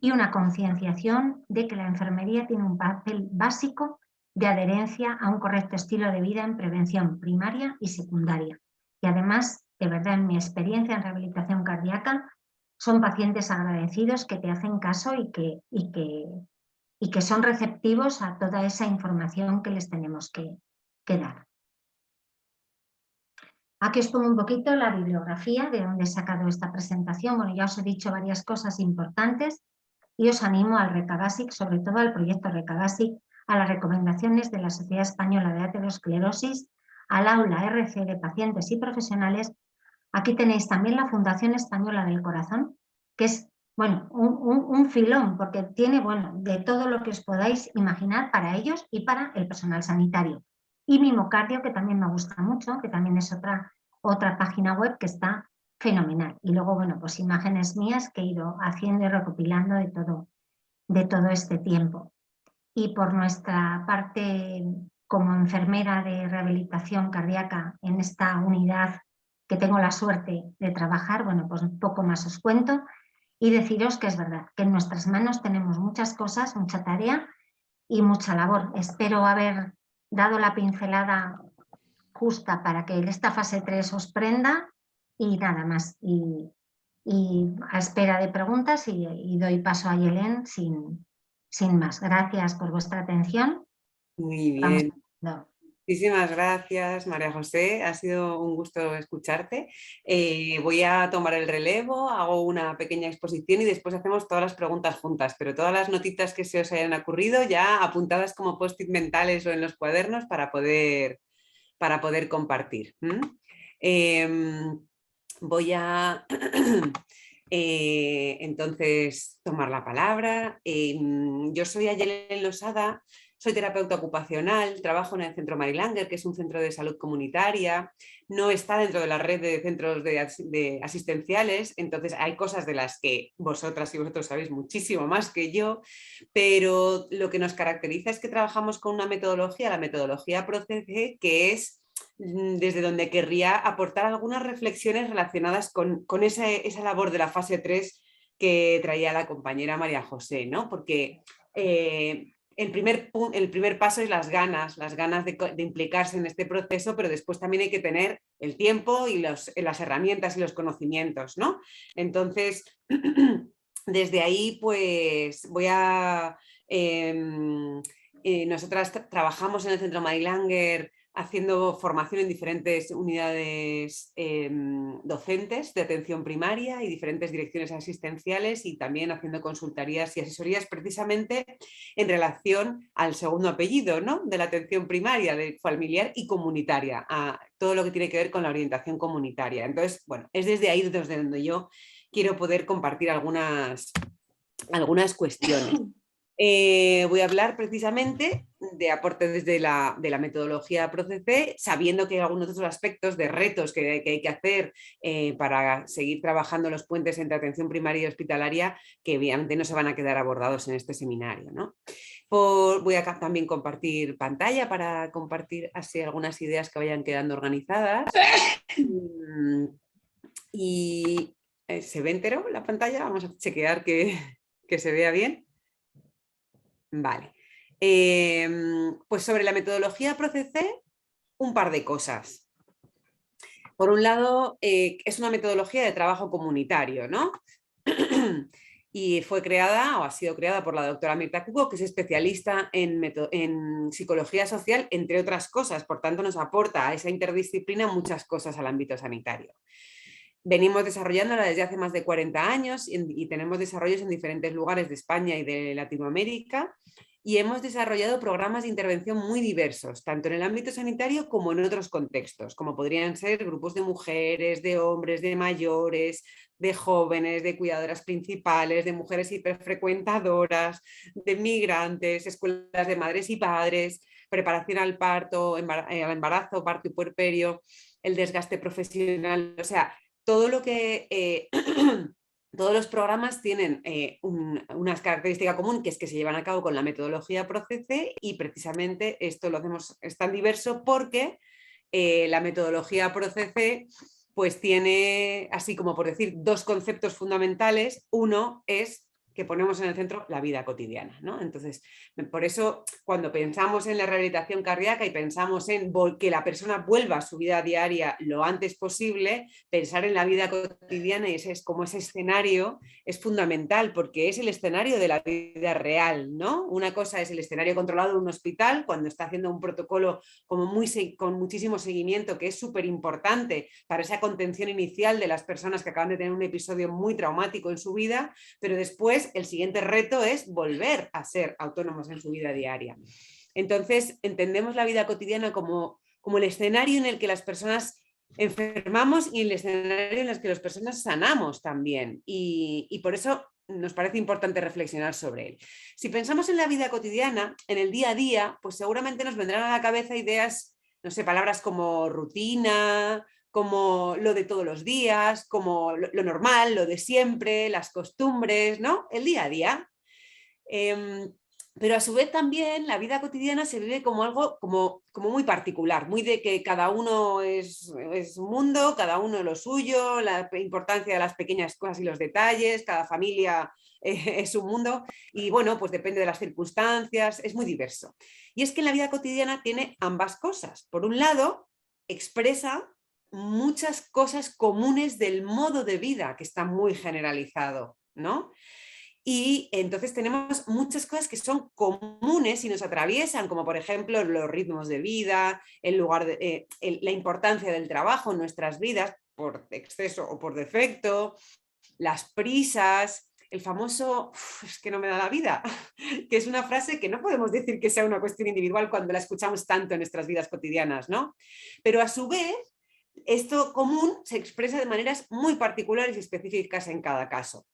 y una concienciación de que la enfermería tiene un papel básico de adherencia a un correcto estilo de vida en prevención primaria y secundaria. Y además, de verdad, en mi experiencia en rehabilitación cardíaca, son pacientes agradecidos que te hacen caso y que son receptivos a toda esa información que les tenemos que dar. Aquí os pongo un poquito la bibliografía de donde he sacado esta presentación. Bueno, ya os he dicho varias cosas importantes y os animo al RECA-BASIC, sobre todo al proyecto RECA-BASIC, a las recomendaciones de la Sociedad Española de Aterosclerosis, al aula RC de pacientes y profesionales. Aquí tenéis también la Fundación Española del Corazón, que es, bueno, un filón, porque tiene, bueno, de todo lo que os podáis imaginar para ellos y para el personal sanitario. Y Mimocardio, que también me gusta mucho, que también es otra página web que está fenomenal. Y luego, bueno, pues imágenes mías que he ido haciendo y recopilando de todo este tiempo. Y por nuestra parte, como enfermera de rehabilitación cardíaca en esta unidad que tengo la suerte de trabajar, bueno, pues un poco más os cuento y deciros que es verdad, que en nuestras manos tenemos muchas cosas, mucha tarea y mucha labor. Espero haber dado la pincelada justa para que esta fase 3 os prenda y nada más. Y a espera de preguntas y doy paso a Yelén sin más. Gracias por vuestra atención. Muy bien. Muchísimas gracias, María José. Ha sido un gusto escucharte. Voy a tomar el relevo, hago una pequeña exposición y después hacemos todas las preguntas juntas, pero todas las notitas que se os hayan ocurrido ya apuntadas como post-it mentales o en los cuadernos para poder compartir. Voy a entonces tomar la palabra. Yo soy Ayelen Losada. Soy terapeuta ocupacional, trabajo en el Centro Mary Langer, que es un centro de salud comunitaria, no está dentro de la red de centros de asistenciales, entonces hay cosas de las que vosotras y vosotros sabéis muchísimo más que yo, pero lo que nos caracteriza es que trabajamos con una metodología, la metodología PROCECE, que es desde donde querría aportar algunas reflexiones relacionadas con esa labor de la fase 3 que traía la compañera María José, ¿no? Porque el primer paso es las ganas de implicarse en este proceso, pero después también hay que tener el tiempo y las herramientas y los conocimientos, ¿no? Entonces, desde ahí, pues voy a... nosotras trabajamos en el Centro Mary Langer haciendo formación en diferentes unidades docentes de atención primaria y diferentes direcciones asistenciales y también haciendo consultorías y asesorías precisamente en relación al segundo apellido, ¿no? De la atención primaria, de familiar y comunitaria, a todo lo que tiene que ver con la orientación comunitaria. Entonces, bueno, es desde ahí desde donde yo quiero poder compartir algunas cuestiones. Voy a hablar precisamente de aporte desde la metodología PROCECE, sabiendo que hay algunos otros aspectos de retos que hay que hacer para seguir trabajando los puentes entre atención primaria y hospitalaria, que obviamente no se van a quedar abordados en este seminario, ¿no? Voy a también compartir pantalla para compartir así algunas ideas que vayan quedando organizadas. Y ¿se ve entero la pantalla? Vamos a chequear que se vea bien. Vale, pues sobre la metodología PROCECE, un par de cosas. Por un lado, es una metodología de trabajo comunitario, ¿no? Y fue creada o ha sido creada por la doctora Mirta Cuco, que es especialista en psicología social, entre otras cosas. Por tanto, nos aporta a esa interdisciplina muchas cosas al ámbito sanitario. Venimos desarrollándola desde hace más de 40 años y tenemos desarrollos en diferentes lugares de España y de Latinoamérica y hemos desarrollado programas de intervención muy diversos, tanto en el ámbito sanitario como en otros contextos, como podrían ser grupos de mujeres, de hombres, de mayores, de jóvenes, de cuidadoras principales, de mujeres hiperfrecuentadoras, de migrantes, escuelas de madres y padres, preparación al parto, al embarazo, parto y puerperio, el desgaste profesional, o sea, todo lo que todos los programas tienen una característica común, que es que se llevan a cabo con la metodología PROCECE y precisamente esto lo hacemos, es tan diverso porque la metodología PROCECE pues tiene, así como por decir, dos conceptos fundamentales. Uno es que ponemos en el centro la vida cotidiana, ¿no? Entonces, por eso cuando pensamos en la rehabilitación cardíaca y pensamos en que la persona vuelva a su vida diaria lo antes posible, pensar en la vida cotidiana y como ese escenario es fundamental, porque es el escenario de la vida real, ¿no? Una cosa es el escenario controlado de un hospital cuando está haciendo un protocolo como con muchísimo seguimiento, que es súper importante para esa contención inicial de las personas que acaban de tener un episodio muy traumático en su vida, pero después el siguiente reto es volver a ser autónomos en su vida diaria. Entonces, entendemos la vida cotidiana como el escenario en el que las personas enfermamos y el escenario en el que las personas sanamos también. Y por eso nos parece importante reflexionar sobre él. Si pensamos en la vida cotidiana, en el día a día, pues seguramente nos vendrán a la cabeza ideas, no sé, palabras como rutina, como lo de todos los días, como lo normal, lo de siempre, las costumbres, ¿no? El día a día. Pero a su vez también la vida cotidiana se vive como algo como muy particular, muy de que cada uno es un mundo, cada uno lo suyo, la importancia de las pequeñas cosas y los detalles, cada familia es un mundo y bueno, pues depende de las circunstancias, es muy diverso. Y es que en la vida cotidiana tiene ambas cosas. Por un lado, expresa muchas cosas comunes del modo de vida que está muy generalizado, ¿no? Y entonces tenemos muchas cosas que son comunes y nos atraviesan, como por ejemplo los ritmos de vida, la importancia del trabajo en nuestras vidas por exceso o por defecto, las prisas, el famoso es que no me da la vida, que es una frase que no podemos decir que sea una cuestión individual cuando la escuchamos tanto en nuestras vidas cotidianas, ¿no? Pero a su vez, esto común se expresa de maneras muy particulares y específicas en cada caso.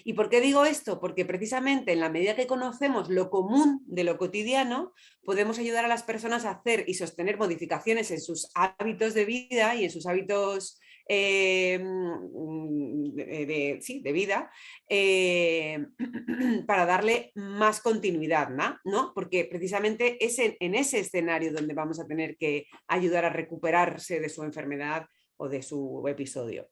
¿Y por qué digo esto? Porque precisamente en la medida que conocemos lo común de lo cotidiano, podemos ayudar a las personas a hacer y sostener modificaciones en sus hábitos de vida y en sus hábitos de vida para darle más continuidad, ¿no? Porque precisamente es en ese escenario donde vamos a tener que ayudar a recuperarse de su enfermedad o de su episodio.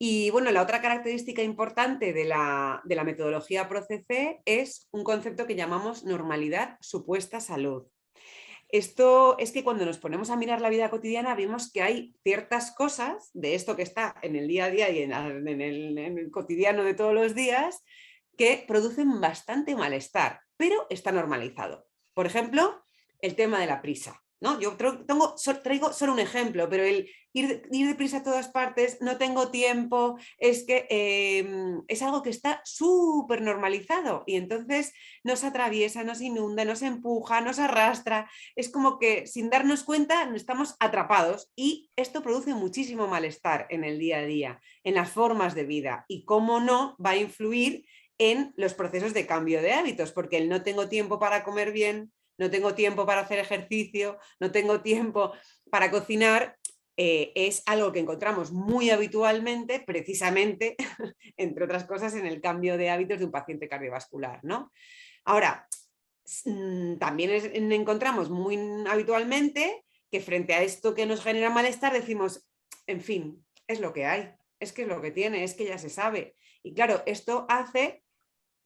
Y bueno, la otra característica importante de la metodología ProCC es un concepto que llamamos normalidad supuesta salud. Esto es que cuando nos ponemos a mirar la vida cotidiana vemos que hay ciertas cosas de esto que está en el día a día y en el cotidiano de todos los días que producen bastante malestar, pero está normalizado. Por ejemplo, el tema de la prisa, ¿no? Yo traigo solo un ejemplo, pero el ir deprisa a todas partes, no tengo tiempo, es que es algo que está súper normalizado y entonces nos atraviesa, nos inunda, nos empuja, nos arrastra, es como que sin darnos cuenta estamos atrapados y esto produce muchísimo malestar en el día a día, en las formas de vida y cómo no va a influir en los procesos de cambio de hábitos, porque el no tengo tiempo para comer bien, no tengo tiempo para hacer ejercicio, no tengo tiempo para cocinar, es algo que encontramos muy habitualmente, precisamente, entre otras cosas, en el cambio de hábitos de un paciente cardiovascular, ¿no? Ahora, también encontramos muy habitualmente que frente a esto que nos genera malestar decimos, en fin, es lo que hay, es que es lo que tiene, es que ya se sabe. Y claro, esto hace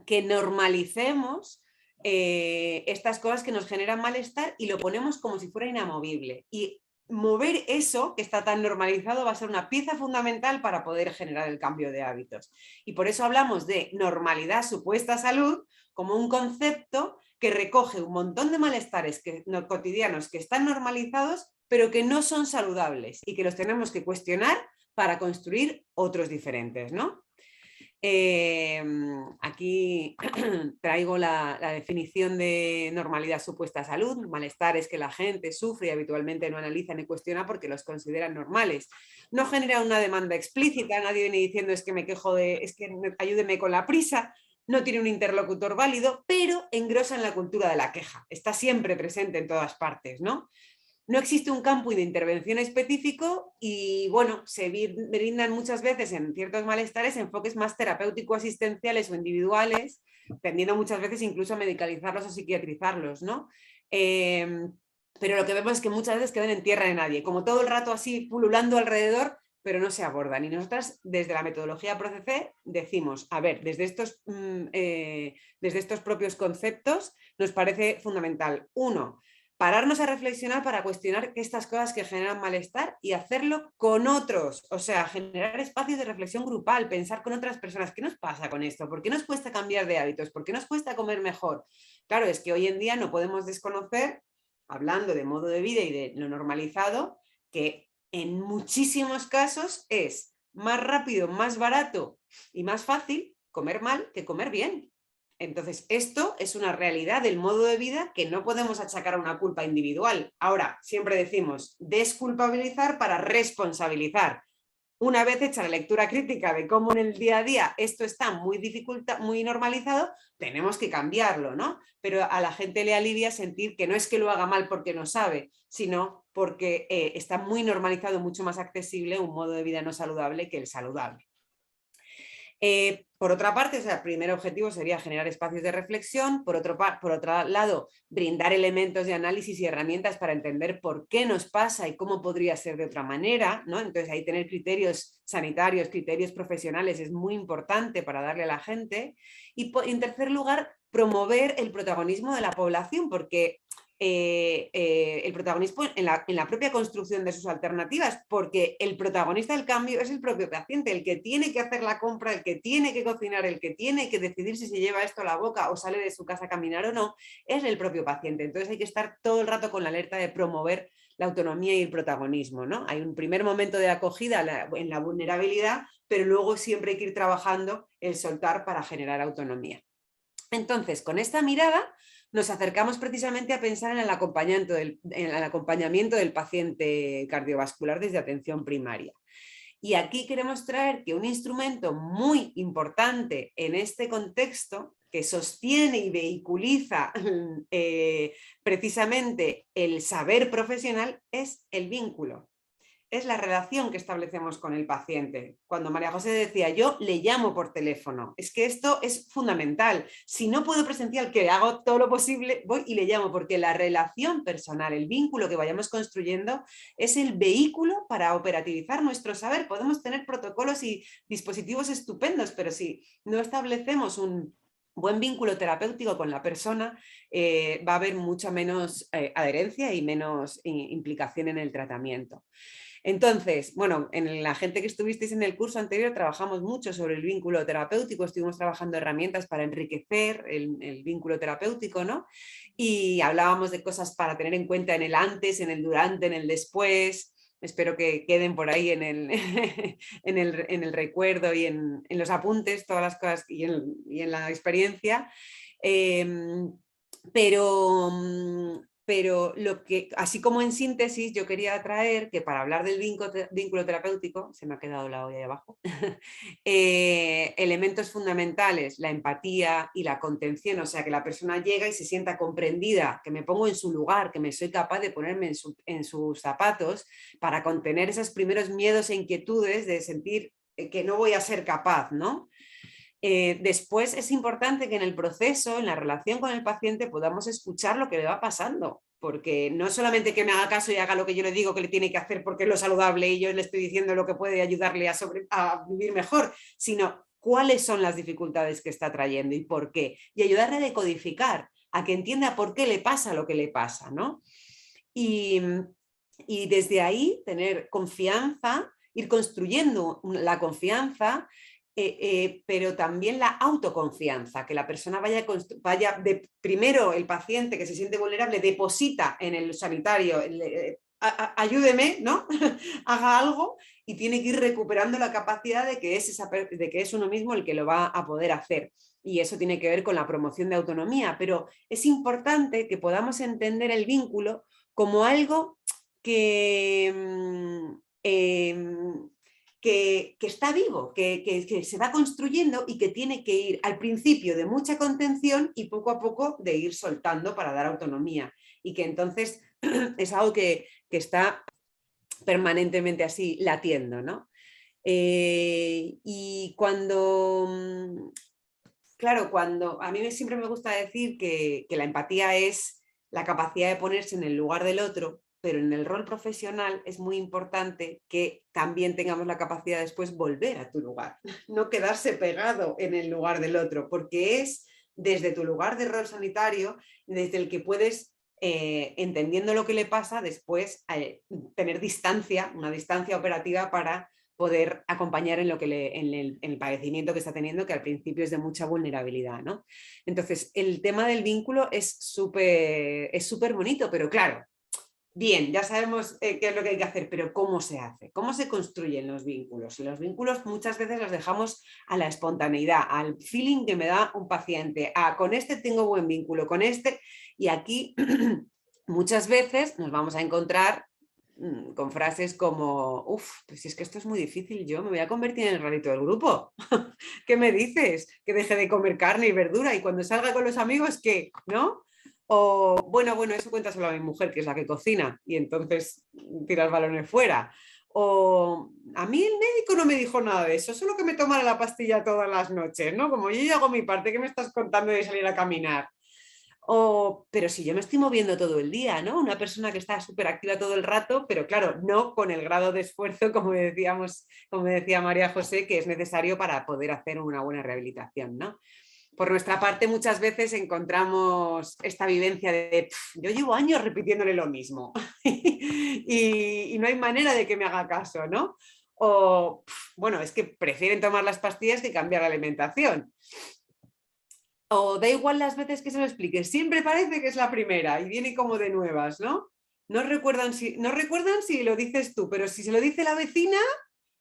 que normalicemos estas cosas que nos generan malestar y lo ponemos como si fuera inamovible. Y mover eso que está tan normalizado va a ser una pieza fundamental para poder generar el cambio de hábitos. Y por eso hablamos de normalidad supuesta salud como un concepto que recoge un montón de malestares cotidianos que están normalizados, pero que no son saludables y que los tenemos que cuestionar para construir otros diferentes, ¿no? Aquí traigo la definición de normalidad supuesta salud. Malestar es que la gente sufre y habitualmente no analiza ni cuestiona porque los consideran normales. No genera una demanda explícita, nadie viene diciendo es que me quejo es que ayúdeme con la prisa. No tiene un interlocutor válido, pero engrosa en la cultura de la queja. Está siempre presente en todas partes, ¿no? No existe un campo de intervención específico y, bueno, se brindan muchas veces en ciertos malestares enfoques más terapéutico-asistenciales o individuales, tendiendo muchas veces incluso a medicalizarlos o psiquiatrizarlos, ¿no? pero lo que vemos es que muchas veces quedan en tierra de nadie, como todo el rato así pululando alrededor, pero no se abordan. Y nosotras desde la metodología ProCC decimos, a ver, desde estos propios conceptos nos parece fundamental, uno, pararnos a reflexionar para cuestionar estas cosas que generan malestar y hacerlo con otros, o sea, generar espacios de reflexión grupal, pensar con otras personas, ¿qué nos pasa con esto? ¿Por qué nos cuesta cambiar de hábitos? ¿Por qué nos cuesta comer mejor? Claro, es que hoy en día no podemos desconocer, hablando de modo de vida y de lo normalizado, que en muchísimos casos es más rápido, más barato y más fácil comer mal que comer bien. Entonces, esto es una realidad del modo de vida que no podemos achacar a una culpa individual. Ahora, siempre decimos desculpabilizar para responsabilizar. Una vez hecha la lectura crítica de cómo en el día a día esto está muy normalizado, tenemos que cambiarlo, ¿no? Pero a la gente le alivia sentir que no es que lo haga mal porque no sabe, sino porque está muy normalizado, mucho más accesible un modo de vida no saludable que el saludable. Por otra parte, o sea, el primer objetivo sería generar espacios de reflexión, por otro lado, brindar elementos de análisis y herramientas para entender por qué nos pasa y cómo podría ser de otra manera, ¿no? Entonces ahí tener criterios sanitarios, criterios profesionales es muy importante para darle a la gente. Y en tercer lugar, promover el protagonismo de la población, porque el protagonismo en la propia construcción de sus alternativas, porque el protagonista del cambio es el propio paciente, el que tiene que hacer la compra, el que tiene que cocinar, el que tiene que decidir si se lleva esto a la boca o sale de su casa a caminar o no, es el propio paciente. Entonces hay que estar todo el rato con la alerta de promover la autonomía y el protagonismo, ¿no? Hay un primer momento de acogida en la vulnerabilidad, pero luego siempre hay que ir trabajando el soltar para generar autonomía. Entonces, con esta mirada nos acercamos precisamente a pensar en el acompañamiento del paciente cardiovascular desde atención primaria. Y aquí queremos traer que un instrumento muy importante en este contexto, que sostiene y vehiculiza precisamente el saber profesional, es el vínculo. Es la relación que establecemos con el paciente. Cuando María José decía, yo le llamo por teléfono, es que esto es fundamental. Si no puedo presencial, que hago todo lo posible, voy y le llamo, porque la relación personal, el vínculo que vayamos construyendo, es el vehículo para operativizar nuestro saber. Podemos tener protocolos y dispositivos estupendos, pero si no establecemos un buen vínculo terapéutico con la persona, va a haber mucha menos adherencia y menos implicación en el tratamiento. Entonces, bueno, en la gente que estuvisteis en el curso anterior trabajamos mucho sobre el vínculo terapéutico, estuvimos trabajando herramientas para enriquecer el vínculo terapéutico, ¿no? Y hablábamos de cosas para tener en cuenta en el antes, en el durante, en el después. Espero que queden por ahí en el recuerdo y en los apuntes, todas las cosas y en la experiencia. Pero así como en síntesis, yo quería traer que para hablar del vínculo terapéutico, se me ha quedado la olla ahí abajo, elementos fundamentales, la empatía y la contención, o sea, que la persona llega y se sienta comprendida, que me pongo en su lugar, que me soy capaz de ponerme en sus zapatos para contener esos primeros miedos e inquietudes de sentir que no voy a ser capaz, ¿no? Después es importante que en el proceso, en la relación con el paciente, podamos escuchar lo que le va pasando, porque no solamente que me haga caso y haga lo que yo le digo que le tiene que hacer porque es lo saludable y yo le estoy diciendo lo que puede ayudarle a vivir mejor, sino cuáles son las dificultades que está trayendo y por qué, y ayudarle a decodificar, a que entienda por qué le pasa lo que le pasa, ¿no? Y desde ahí tener confianza, ir construyendo la confianza, pero también la autoconfianza, que la persona vaya primero el paciente que se siente vulnerable deposita en el sanitario, ayúdeme, ¿no? Haga algo y tiene que ir recuperando la capacidad de que es uno mismo el que lo va a poder hacer. Y eso tiene que ver con la promoción de autonomía, pero es importante que podamos entender el vínculo como algo que está vivo, que se va construyendo y que tiene que ir al principio de mucha contención y poco a poco de ir soltando para dar autonomía. Y que entonces es algo que está permanentemente así latiendo, ¿no? Y claro, a mí siempre me gusta decir que la empatía es la capacidad de ponerse en el lugar del otro, pero en el rol profesional es muy importante que también tengamos la capacidad de después volver a tu lugar, no quedarse pegado en el lugar del otro, porque es desde tu lugar de rol sanitario, desde el que puedes, entendiendo lo que le pasa, después tener distancia, una distancia operativa para poder acompañar en, en el padecimiento que está teniendo, que al principio es de mucha vulnerabilidad, ¿no? Entonces, el tema del vínculo es súper bonito, pero claro, bien, ya sabemos qué es lo que hay que hacer, pero ¿cómo se hace? ¿Cómo se construyen los vínculos? Y los vínculos muchas veces los dejamos a la espontaneidad, al feeling que me da un paciente. Con este tengo buen vínculo, con este. Y aquí muchas veces nos vamos a encontrar con frases como, pues si es que esto es muy difícil, yo me voy a convertir en el rarito del grupo. ¿Qué me dices? Que deje de comer carne y verdura y cuando salga con los amigos, ¿qué? ¿No? O, bueno, eso cuéntaselo a mi mujer, que es la que cocina, y entonces tiras balones fuera. O, a mí el médico no me dijo nada de eso, solo que me tomara la pastilla todas las noches, ¿no? Como yo ya hago mi parte, ¿qué me estás contando de salir a caminar? O, pero si yo me estoy moviendo todo el día, ¿no? Una persona que está súper activa todo el rato, pero claro, no con el grado de esfuerzo, como decía María José, que es necesario para poder hacer una buena rehabilitación, ¿no? Por nuestra parte, muchas veces encontramos esta vivencia de yo llevo años repitiéndole lo mismo y no hay manera de que me haga caso, ¿no? O, bueno, es que prefieren tomar las pastillas que cambiar la alimentación. O da igual las veces que se lo explique, siempre parece que es la primera y viene como de nuevas, ¿no? No recuerdan si lo dices tú, pero si se lo dice la vecina,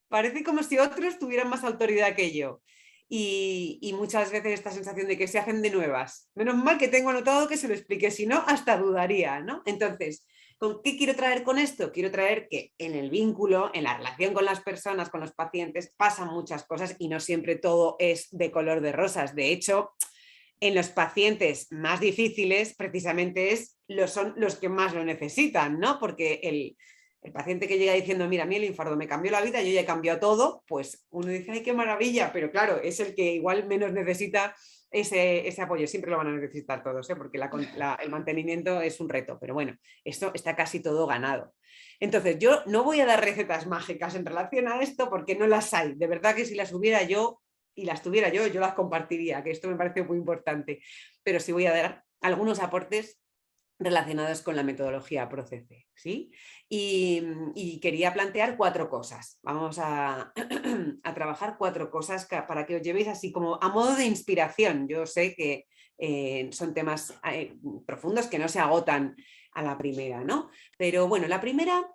parece como si otros tuvieran más autoridad que yo. Y muchas veces esta sensación de que se hacen de nuevas. Menos mal que tengo anotado que se lo explique, si no, hasta dudaría, ¿no? Entonces, ¿con qué quiero traer con esto? Quiero traer que en el vínculo, en la relación con las personas, con los pacientes, pasan muchas cosas y no siempre todo es de color de rosas. De hecho, en los pacientes más difíciles precisamente son los que más lo necesitan, ¿no? Porque el paciente que llega diciendo, mira, a mí el infarto me cambió la vida, yo ya he cambiado todo, pues uno dice, ay, qué maravilla, pero claro, es el que igual menos necesita ese apoyo. Siempre lo van a necesitar todos, ¿eh? Porque el mantenimiento es un reto, pero bueno, esto está casi todo ganado. Entonces, yo no voy a dar recetas mágicas en relación a esto porque no las hay. De verdad que si las hubiera yo, y las tuviera yo las compartiría, que esto me parece muy importante, pero sí voy a dar algunos aportes relacionados con la metodología ProCC, ¿sí? Y quería plantear 4 cosas. Vamos a trabajar 4 cosas para que os llevéis así como a modo de inspiración. Yo sé que son temas profundos que no se agotan a la primera, ¿no? Pero bueno, la primera,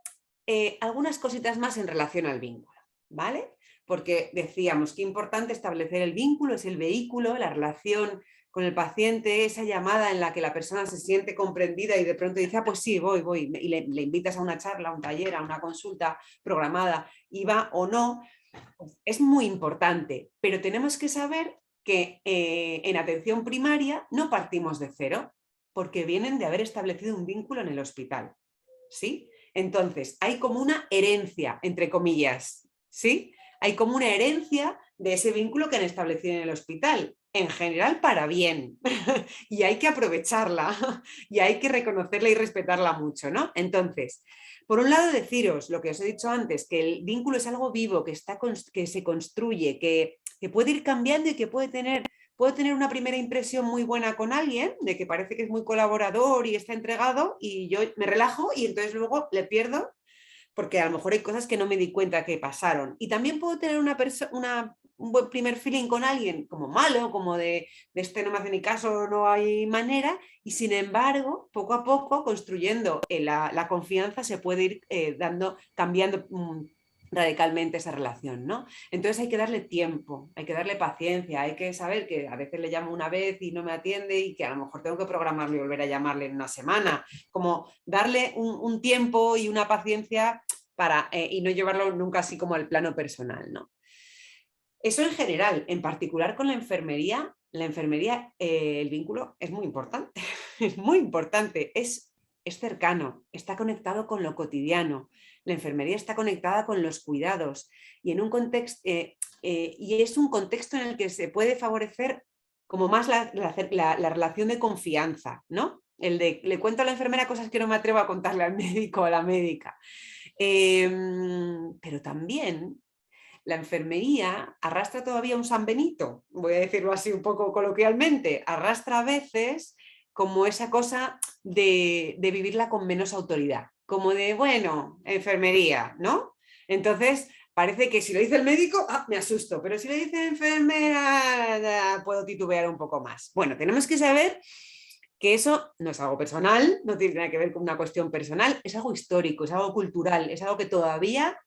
algunas cositas más en relación al vínculo, ¿vale? Porque decíamos que importante establecer el vínculo, es el vehículo, la relación con el paciente, esa llamada en la que la persona se siente comprendida y de pronto dice, pues sí, voy, y le invitas a una charla, a un taller, a una consulta programada, y va o no, es muy importante, pero tenemos que saber que en atención primaria no partimos de cero, porque vienen de haber establecido un vínculo en el hospital, ¿sí? Entonces, hay como una herencia, entre comillas, ¿sí? Hay como una herencia de ese vínculo que han establecido en el hospital, en general para bien, y hay que aprovecharla, y hay que reconocerla y respetarla mucho, ¿no? Entonces, por un lado deciros lo que os he dicho antes, que el vínculo es algo vivo, que se construye, que puede ir cambiando y que puedo tener una primera impresión muy buena con alguien, de que parece que es muy colaborador y está entregado, y yo me relajo y entonces luego le pierdo, porque a lo mejor hay cosas que no me di cuenta que pasaron. Y también puedo tener un buen primer feeling con alguien como malo, como de este no me hace ni caso, no hay manera, y sin embargo, poco a poco, construyendo la confianza, se puede ir cambiando radicalmente esa relación, ¿no? Entonces hay que darle tiempo, hay que darle paciencia, hay que saber que a veces le llamo una vez y no me atiende y que a lo mejor tengo que programarlo y volver a llamarle en una semana, como darle un tiempo y una paciencia y no llevarlo nunca así como al plano personal, ¿no? Eso en general, en particular con la enfermería, el vínculo es muy importante, es muy importante, es cercano, está conectado con lo cotidiano. La enfermería está conectada con los cuidados y en un contexto y es un contexto en el que se puede favorecer como más la relación de confianza, ¿no? el de le cuento a la enfermera cosas que no me atrevo a contarle al médico o a la médica. Pero también la enfermería arrastra todavía un San Benito, voy a decirlo así un poco coloquialmente, arrastra a veces como esa cosa de vivirla con menos autoridad, como de, bueno, enfermería, ¿no? Entonces, parece que si lo dice el médico, me asusto, pero si lo dice la enfermera, puedo titubear un poco más. Bueno, tenemos que saber que eso no es algo personal, no tiene nada que ver con una cuestión personal, es algo histórico, es algo cultural, es algo que todavía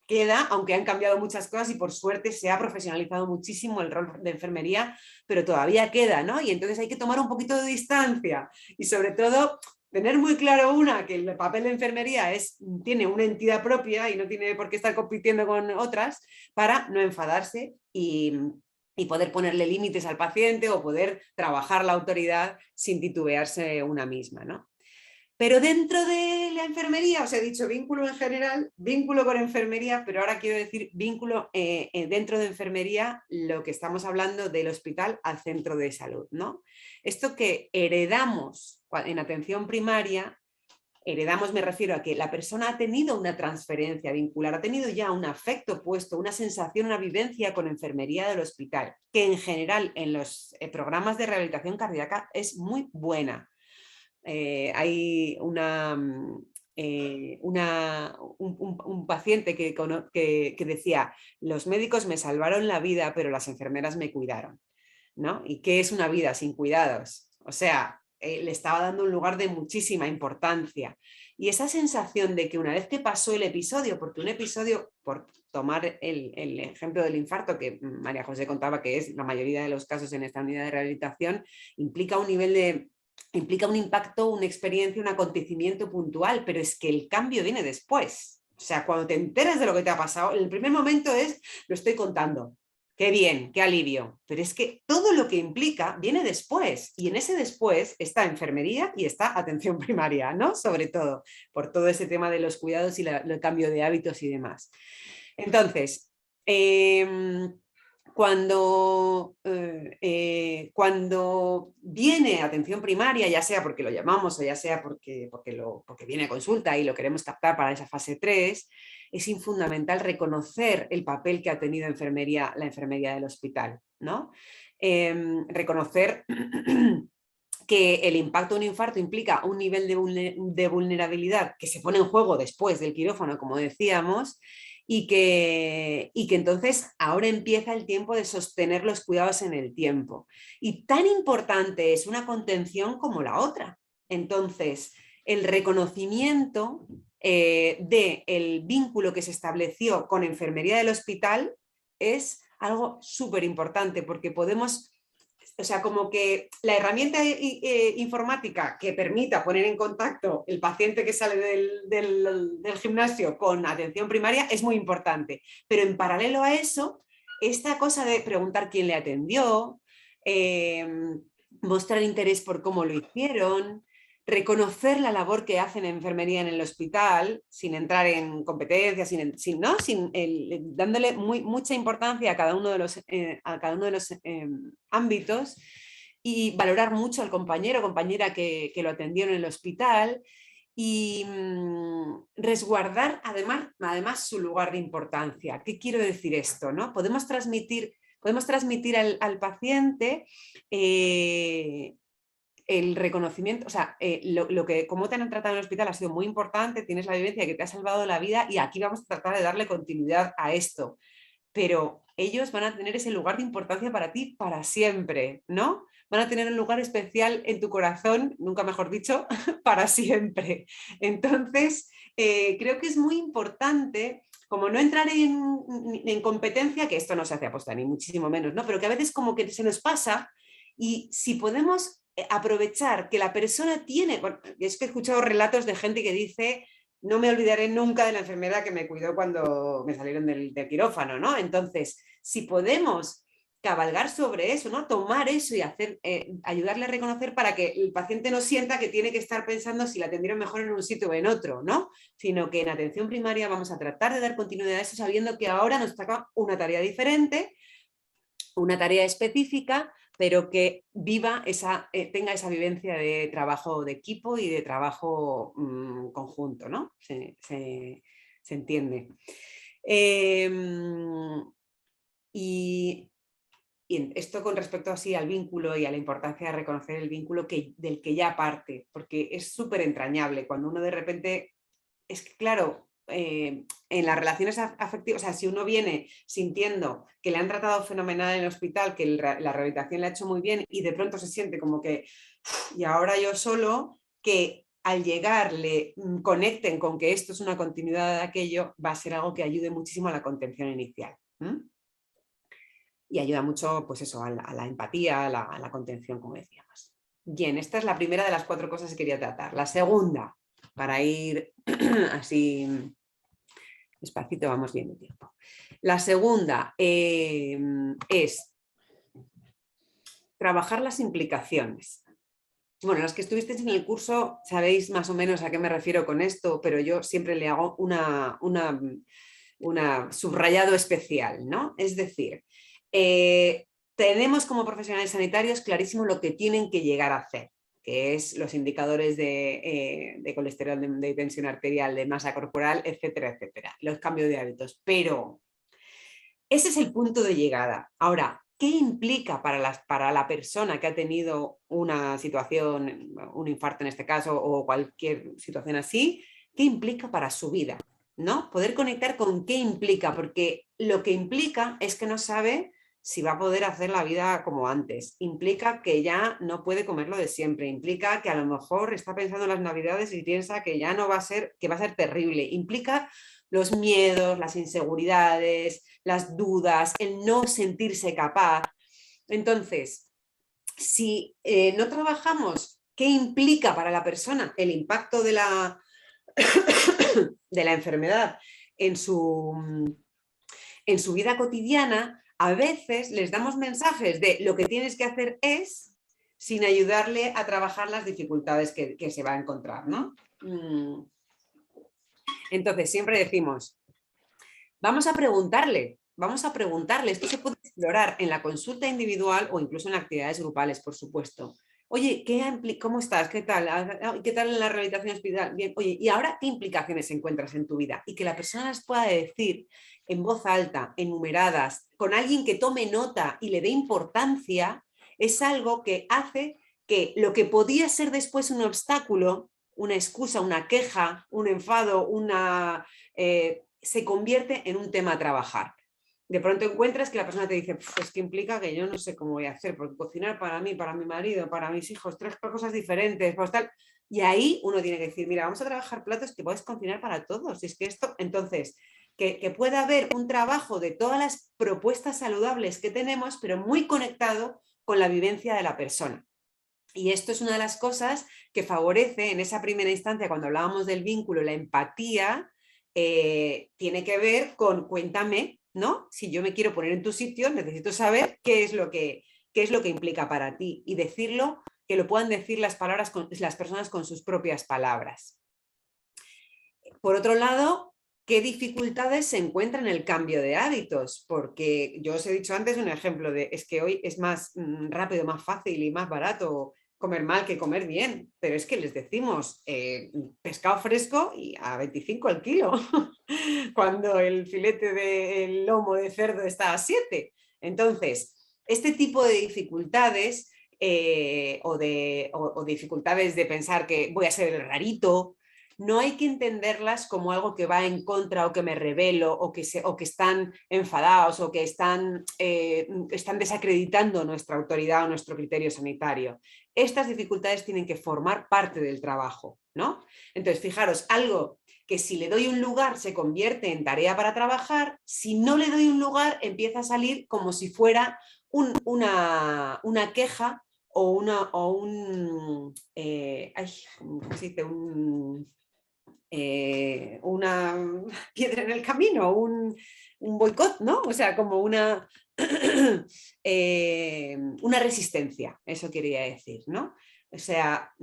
queda, aunque han cambiado muchas cosas y por suerte se ha profesionalizado muchísimo el rol de enfermería, pero todavía queda, ¿no? Y entonces hay que tomar un poquito de distancia y sobre todo tener muy claro que el papel de enfermería tiene una entidad propia y no tiene por qué estar compitiendo con otras para no enfadarse y poder ponerle límites al paciente o poder trabajar la autoridad sin titubearse una misma, ¿no? Pero dentro de la enfermería, os he dicho vínculo en general, vínculo con enfermería, pero ahora quiero decir vínculo dentro de enfermería, lo que estamos hablando del hospital al centro de salud, ¿no? Esto que heredamos en atención primaria, heredamos me refiero a que la persona ha tenido una transferencia vincular, ha tenido ya un afecto puesto, una sensación, una vivencia con enfermería del hospital, que en general en los programas de rehabilitación cardíaca es muy buena. Hay un paciente que decía, los médicos me salvaron la vida, pero las enfermeras me cuidaron, ¿no? ¿Y qué es una vida sin cuidados? O sea, le estaba dando un lugar de muchísima importancia. Y esa sensación de que una vez que pasó el episodio, porque un episodio, por tomar el ejemplo del infarto que María José contaba, que es la mayoría de los casos en esta unidad de rehabilitación, implica un impacto, una experiencia, un acontecimiento puntual, pero es que el cambio viene después. O sea, cuando te enteras de lo que te ha pasado, el primer momento es, lo estoy contando, qué bien, qué alivio, pero es que todo lo que implica viene después, y en ese después está enfermería y está atención primaria, ¿no? Sobre todo, por todo ese tema de los cuidados y el cambio de hábitos y demás. Entonces, cuando viene atención primaria, ya sea porque lo llamamos o ya sea porque viene a consulta y lo queremos captar para esa fase 3, es fundamental reconocer el papel que ha tenido la enfermería del hospital, ¿no? Reconocer que el impacto de un infarto implica un nivel de vulnerabilidad que se pone en juego después del quirófano, como decíamos, y que entonces ahora empieza el tiempo de sostener los cuidados en el tiempo. Y tan importante es una contención como la otra. Entonces, el reconocimiento del vínculo que se estableció con enfermería del hospital es algo súper importante, porque podemos... O sea, como que la herramienta informática que permita poner en contacto el paciente que sale del gimnasio con atención primaria es muy importante. Pero en paralelo a eso, esta cosa de preguntar quién le atendió, mostrar interés por cómo lo hicieron, reconocer la labor que hacen en enfermería en el hospital, sin entrar en competencias, dándole mucha importancia a cada uno de los ámbitos, y valorar mucho al compañero o compañera que lo atendió en el hospital, y resguardar además su lugar de importancia. ¿Qué quiero decir esto, no? Podemos transmitir al paciente el reconocimiento, o sea, cómo te han tratado en el hospital ha sido muy importante, tienes la vivencia que te ha salvado la vida y aquí vamos a tratar de darle continuidad a esto. Pero ellos van a tener ese lugar de importancia para ti para siempre, ¿no? Van a tener un lugar especial en tu corazón, nunca mejor dicho, para siempre. Entonces, creo que es muy importante, como no entrar en competencia, que esto no se hace aposta, ni muchísimo menos, ¿no? Pero que a veces como que se nos pasa, y si podemos aprovechar que la persona tiene... Bueno, es que he escuchado relatos de gente que dice... No me olvidaré nunca de la enfermera que me cuidó cuando me salieron del quirófano, ¿no? Entonces, si podemos cabalgar sobre eso, ¿no? Tomar eso y ayudarle a reconocer para que el paciente no sienta que tiene que estar pensando si la atendieron mejor en un sitio o en otro, ¿no? Sino que en atención primaria vamos a tratar de dar continuidad a eso sabiendo que ahora nos toca una tarea diferente, una tarea específica, pero que viva tenga esa vivencia de trabajo de equipo y de trabajo conjunto, ¿no? Se entiende. Y esto con respecto así al vínculo y a la importancia de reconocer el vínculo del que ya parte, porque es súper entrañable cuando uno de repente, es que claro, en las relaciones afectivas, o sea, si uno viene sintiendo que le han tratado fenomenal en el hospital, que la rehabilitación le ha hecho muy bien y de pronto se siente como que, y ahora yo solo, que al llegar le conecten con que esto es una continuidad de aquello, va a ser algo que ayude muchísimo a la contención inicial. Y ayuda mucho, pues eso, a la empatía, a la contención, como decíamos. Bien, esta es la primera de las 4 cosas que quería tratar. La segunda, para ir así despacito, vamos bien de tiempo. La segunda es trabajar las implicaciones. Bueno, los que estuvisteis en el curso sabéis más o menos a qué me refiero con esto, pero yo siempre le hago una subrayado especial, ¿no? Es decir, tenemos como profesionales sanitarios clarísimo lo que tienen que llegar a hacer, que es los indicadores de colesterol, de tensión arterial, de masa corporal, etcétera, etcétera, los cambios de hábitos. Pero ese es el punto de llegada. Ahora, ¿qué implica para la persona que ha tenido una situación, un infarto en este caso, o cualquier situación así? ¿Qué implica para su vida? ¿No? Poder conectar con qué implica, porque lo que implica es que no sabe si va a poder hacer la vida como antes. Implica que ya no puede comer lo de siempre. Implica que a lo mejor está pensando en las navidades y piensa que ya no va a ser, que va a ser terrible. Implica los miedos, las inseguridades, las dudas, el no sentirse capaz. Entonces, si no trabajamos qué implica para la persona el impacto de la enfermedad en su vida cotidiana, a veces les damos mensajes de lo que tienes que hacer es, sin ayudarle a trabajar las dificultades que se va a encontrar, ¿no? Entonces, siempre decimos, vamos a preguntarle, esto se puede explorar en la consulta individual o incluso en actividades grupales, por supuesto. Oye, ¿cómo estás? ¿Qué tal? ¿Qué tal en la rehabilitación hospital? Bien, oye, ¿y ahora qué implicaciones encuentras en tu vida? Y que la persona las pueda decir en voz alta, enumeradas, con alguien que tome nota y le dé importancia, es algo que hace que lo que podía ser después un obstáculo, una excusa, una queja, un enfado, se convierte en un tema a trabajar. De pronto encuentras que la persona te dice, pues que implica que yo no sé cómo voy a hacer, porque cocinar para mí, para mi marido, para mis hijos, 3 cosas diferentes, pues tal. Y ahí uno tiene que decir, mira, vamos a trabajar platos que puedes cocinar para todos. Y es que esto, entonces, que pueda haber un trabajo de todas las propuestas saludables que tenemos, pero muy conectado con la vivencia de la persona. Y esto es una de las cosas que favorece en esa primera instancia, cuando hablábamos del vínculo, la empatía, tiene que ver con cuéntame, ¿no? Si yo me quiero poner en tu sitio, necesito saber qué es lo que implica para ti y decirlo, que lo puedan decir las personas con sus propias palabras. Por otro lado, ¿qué dificultades se encuentran en el cambio de hábitos? Porque yo os he dicho antes un ejemplo de, es que hoy es más rápido, más fácil y más barato comer mal que comer bien, pero es que les decimos pescado fresco y a 25 el kilo, cuando el filete del lomo de cerdo está a 7. Entonces, este tipo de dificultades o dificultades de pensar que voy a ser el rarito, no hay que entenderlas como algo que va en contra o que me rebelo o que están enfadados o que están desacreditando nuestra autoridad o nuestro criterio sanitario. Estas dificultades tienen que formar parte del trabajo, ¿no? Entonces, fijaros, algo que si le doy un lugar se convierte en tarea para trabajar, si no le doy un lugar empieza a salir como si fuera una queja o ¿cómo se dice? Una piedra en el camino, un boicot, ¿no? O sea, como una resistencia, eso quería decir, ¿no? O sea,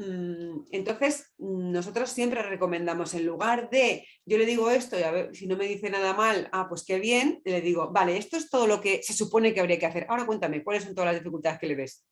entonces nosotros siempre recomendamos, en lugar de, yo le digo esto y a ver si no me dice nada mal, pues qué bien, le digo, vale, esto es todo lo que se supone que habría que hacer. Ahora cuéntame, ¿cuáles son todas las dificultades que le ves?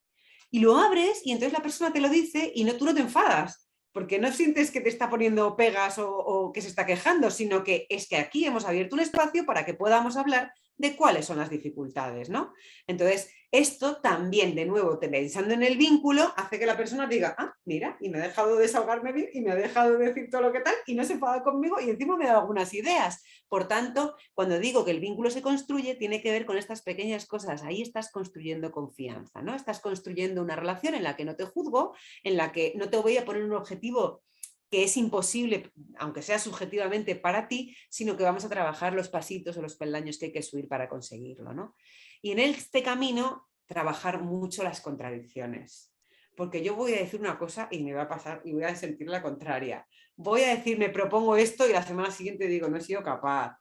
Y lo abres y entonces la persona te lo dice y tú no te enfadas, porque no sientes que te está poniendo pegas o que se está quejando, sino que es que aquí hemos abierto un espacio para que podamos hablar de cuáles son las dificultades, ¿no? Entonces, esto también, de nuevo, pensando en el vínculo, hace que la persona diga, mira, y me ha dejado desahogarme bien, y me ha dejado decir todo lo que tal, y no se enfada conmigo, y encima me da algunas ideas. Por tanto, cuando digo que el vínculo se construye, tiene que ver con estas pequeñas cosas. Ahí estás construyendo confianza, ¿no? Estás construyendo una relación en la que no te juzgo, en la que no te voy a poner un objetivo que es imposible, aunque sea subjetivamente para ti, sino que vamos a trabajar los pasitos o los peldaños que hay que subir para conseguirlo, ¿no? Y en este camino, trabajar mucho las contradicciones. Porque yo voy a decir una cosa y me va a pasar y voy a sentir la contraria. Voy a decir, me propongo esto y la semana siguiente digo, no he sido capaz.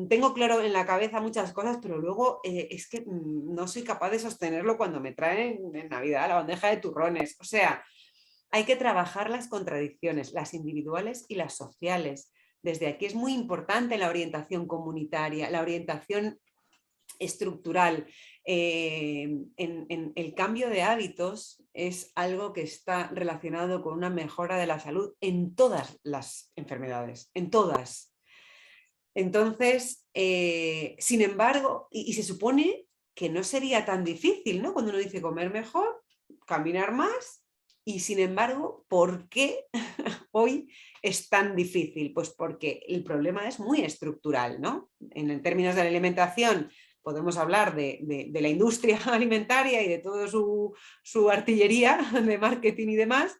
Tengo claro en la cabeza muchas cosas, pero luego es que no soy capaz de sostenerlo cuando me traen en Navidad la bandeja de turrones. O sea, hay que trabajar las contradicciones, las individuales y las sociales. Desde aquí es muy importante la orientación comunitaria, la orientación estructural. En el cambio de hábitos es algo que está relacionado con una mejora de la salud en todas las enfermedades, en todas. Entonces, sin embargo, y se supone que no sería tan difícil, ¿no? Cuando uno dice comer mejor, caminar más. Y sin embargo, ¿por qué hoy es tan difícil? Pues porque el problema es muy estructural, ¿no? En términos de la alimentación podemos hablar de la industria alimentaria y de toda su artillería de marketing y demás.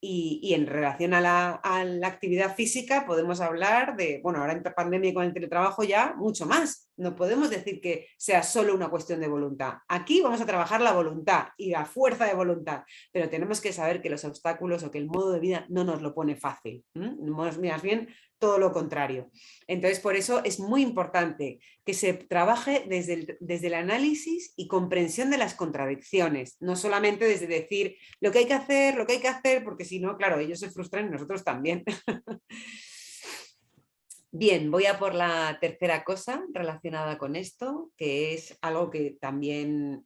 Y en relación a la actividad física podemos hablar de, bueno, ahora en pandemia y con el teletrabajo ya mucho más. No podemos decir que sea solo una cuestión de voluntad. Aquí vamos a trabajar la voluntad y la fuerza de voluntad, pero tenemos que saber que los obstáculos o que el modo de vida no nos lo pone fácil. Más bien todo lo contrario. Entonces, por eso es muy importante que se trabaje desde el análisis y comprensión de las contradicciones, no solamente desde decir lo que hay que hacer, porque si no, claro, ellos se frustran y nosotros también. Bien, voy a por la tercera cosa relacionada con esto, que es algo que también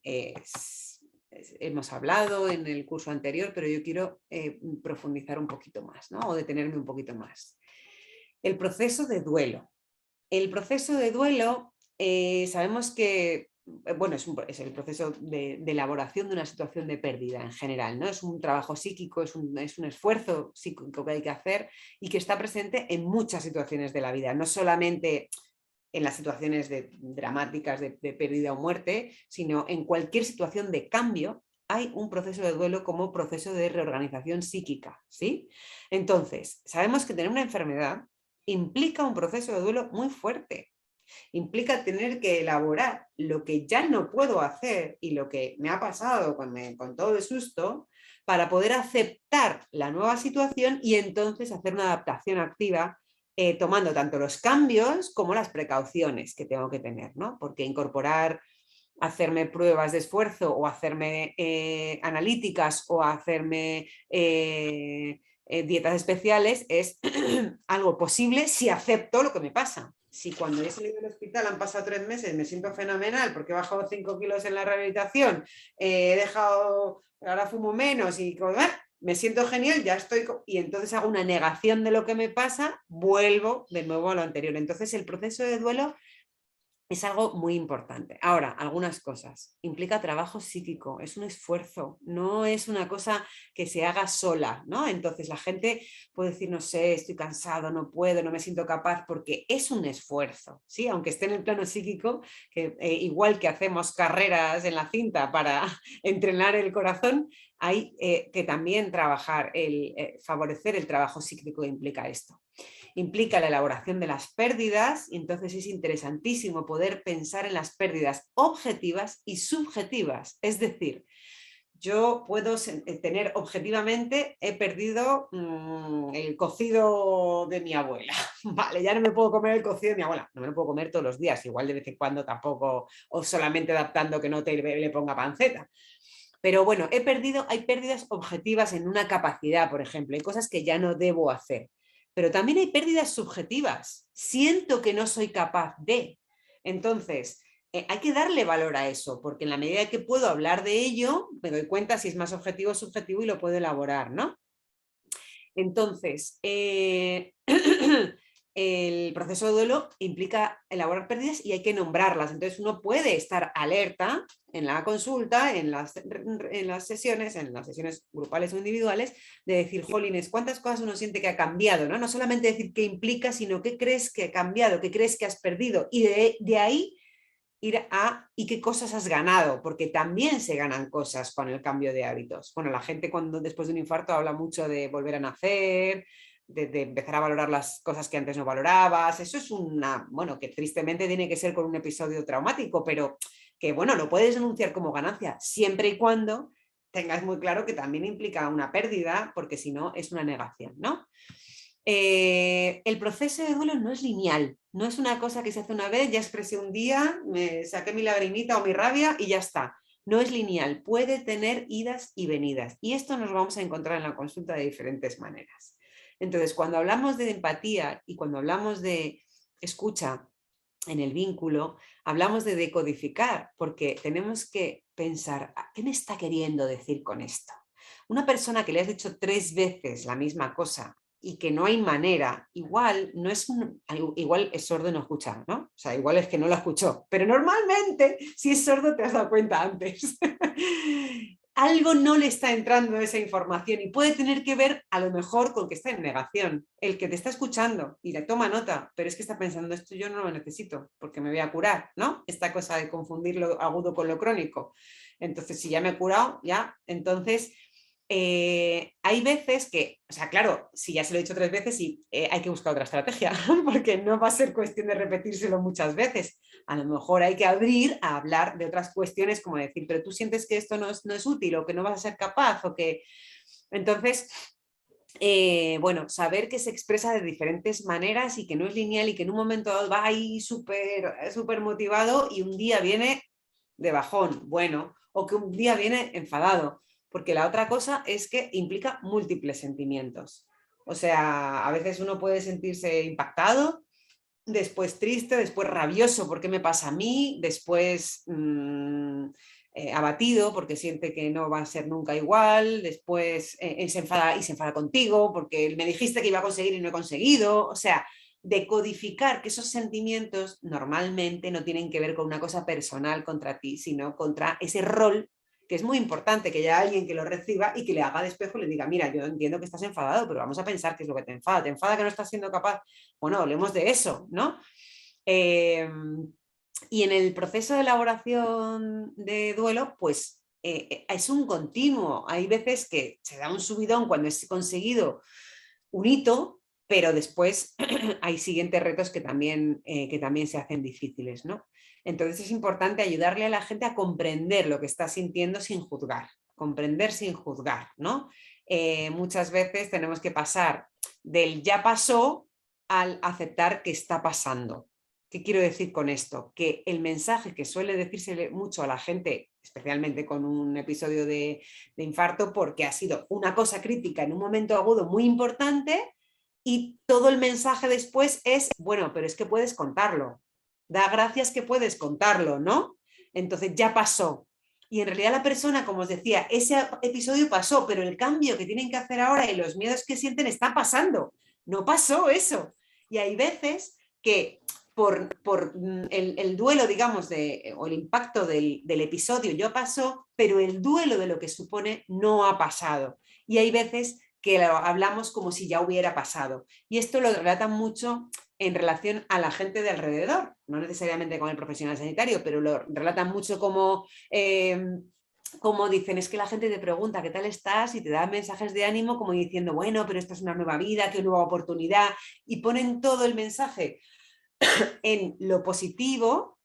hemos hablado en el curso anterior, pero yo quiero profundizar un poquito más, ¿no? O detenerme un poquito más. El proceso de duelo. El proceso de duelo, sabemos que bueno, es el proceso de elaboración de una situación de pérdida en general, ¿no? Es un trabajo psíquico, es un esfuerzo psíquico que hay que hacer y que está presente en muchas situaciones de la vida, no solamente en las situaciones dramáticas de pérdida o muerte, sino en cualquier situación de cambio hay un proceso de duelo como proceso de reorganización psíquica, ¿sí? Entonces, sabemos que tener una enfermedad implica un proceso de duelo muy fuerte. Implica tener que elaborar lo que ya no puedo hacer y lo que me ha pasado con todo el susto para poder aceptar la nueva situación y entonces hacer una adaptación activa tomando tanto los cambios como las precauciones que tengo que tener, ¿no? Porque hacerme pruebas de esfuerzo o hacerme analíticas o hacerme dietas especiales es algo posible si acepto lo que me pasa. Si cuando he salido del hospital han pasado 3 meses, me siento fenomenal porque he bajado 5 kilos en la rehabilitación, ahora fumo menos y me siento genial, ya estoy, y entonces hago una negación de lo que me pasa, vuelvo de nuevo a lo anterior. Entonces el proceso de duelo es algo muy importante. Ahora, algunas cosas. Implica trabajo psíquico, es un esfuerzo, no es una cosa que se haga sola, ¿no? Entonces la gente puede decir, no sé, estoy cansado, no puedo, no me siento capaz, porque es un esfuerzo, ¿sí? Aunque esté en el plano psíquico, que igual que hacemos carreras en la cinta para entrenar el corazón, hay que también trabajar, favorecer el trabajo psíquico que implica esto. Implica la elaboración de las pérdidas y entonces es interesantísimo poder pensar en las pérdidas objetivas y subjetivas. Es decir, yo puedo tener objetivamente, he perdido el cocido de mi abuela. Vale, ya no me puedo comer el cocido de mi abuela. No me lo puedo comer todos los días, igual de vez en cuando tampoco, o solamente adaptando que no le ponga panceta. Pero bueno, hay pérdidas objetivas en una capacidad, por ejemplo, hay cosas que ya no debo hacer. Pero también hay pérdidas subjetivas. Siento que no soy capaz de. Entonces, hay que darle valor a eso, porque en la medida que puedo hablar de ello, me doy cuenta si es más objetivo o subjetivo y lo puedo elaborar, ¿no? Entonces, el proceso de duelo implica elaborar pérdidas y hay que nombrarlas. Entonces uno puede estar alerta en la consulta, en las sesiones grupales o individuales, de decir, jolines, ¿cuántas cosas uno siente que ha cambiado? No, no solamente decir qué implica, sino qué crees que ha cambiado, qué crees que has perdido. Y de ahí ir a ¿y qué cosas has ganado? Porque también se ganan cosas con el cambio de hábitos. Bueno, la gente cuando después de un infarto habla mucho de volver a nacer, de empezar a valorar las cosas que antes no valorabas. Eso es bueno, que tristemente tiene que ser con un episodio traumático, pero que bueno, lo puedes denunciar como ganancia, siempre y cuando tengas muy claro que también implica una pérdida, porque si no es una negación, ¿no? El proceso de duelo no es lineal, no es una cosa que se hace una vez, ya expresé un día, me saqué mi lagrimita o mi rabia y ya está. No es lineal, puede tener idas y venidas. Y esto nos vamos a encontrar en la consulta de diferentes maneras. Entonces, cuando hablamos de empatía y cuando hablamos de escucha en el vínculo, hablamos de decodificar, porque tenemos que pensar, ¿qué me está queriendo decir con esto? Una persona que le has dicho 3 veces la misma cosa y que no hay manera, igual es sordo y no escucha, ¿no? O sea, igual es que no lo escuchó, pero normalmente si es sordo te has dado cuenta antes. Algo no le está entrando esa información y puede tener que ver a lo mejor con que está en negación. El que te está escuchando y le toma nota, pero es que está pensando, esto yo no lo necesito porque me voy a curar, ¿no? Esta cosa de confundir lo agudo con lo crónico. Entonces, si ya me he curado, ya, entonces... hay veces que, o sea, claro, si ya se lo he dicho 3 veces y hay que buscar otra estrategia, porque no va a ser cuestión de repetírselo muchas veces. A lo mejor hay que abrir a hablar de otras cuestiones, como decir, pero tú sientes que esto no es útil o que no vas a ser capaz o que... Entonces, bueno, saber que se expresa de diferentes maneras y que no es lineal y que en un momento dado va ahí súper motivado y un día viene de bajón, bueno, o que un día viene enfadado. Porque la otra cosa es que implica múltiples sentimientos. O sea, a veces uno puede sentirse impactado, después triste, después rabioso, ¿por qué me pasa a mí? Después abatido porque siente que no va a ser nunca igual, después se enfada contigo porque me dijiste que iba a conseguir y no he conseguido. O sea, decodificar que esos sentimientos normalmente no tienen que ver con una cosa personal contra ti, sino contra ese rol que es muy importante que haya alguien que lo reciba y que le haga de espejo y le diga, mira, yo entiendo que estás enfadado, pero vamos a pensar qué es lo que te enfada que no estás siendo capaz, bueno, hablemos de eso, ¿no? Y en el proceso de elaboración de duelo, pues es un continuo, hay veces que se da un subidón cuando es conseguido un hito, pero después hay siguientes retos que también se hacen difíciles, ¿no? Entonces es importante ayudarle a la gente a comprender lo que está sintiendo sin juzgar, comprender sin juzgar, ¿no? Muchas veces tenemos que pasar del ya pasó al aceptar que está pasando. ¿Qué quiero decir con esto? Que el mensaje que suele decírsele mucho a la gente, especialmente con un episodio de infarto, porque ha sido una cosa crítica en un momento agudo muy importante y todo el mensaje después es, bueno, pero es que puedes contarlo. Da gracias que puedes contarlo, ¿no? Entonces ya pasó. Y en realidad la persona, como os decía, ese episodio pasó, pero el cambio que tienen que hacer ahora y los miedos que sienten está pasando. No pasó eso. Y hay veces que por el duelo, digamos, o el impacto del episodio ya pasó, pero el duelo de lo que supone no ha pasado. Y hay veces que lo hablamos como si ya hubiera pasado. Y esto lo relatan mucho en relación a la gente de alrededor, no necesariamente con el profesional sanitario, pero lo relatan mucho como dicen, es que la gente te pregunta qué tal estás y te da mensajes de ánimo como diciendo, bueno, pero esta es una nueva vida, qué nueva oportunidad, y ponen todo el mensaje en lo positivo,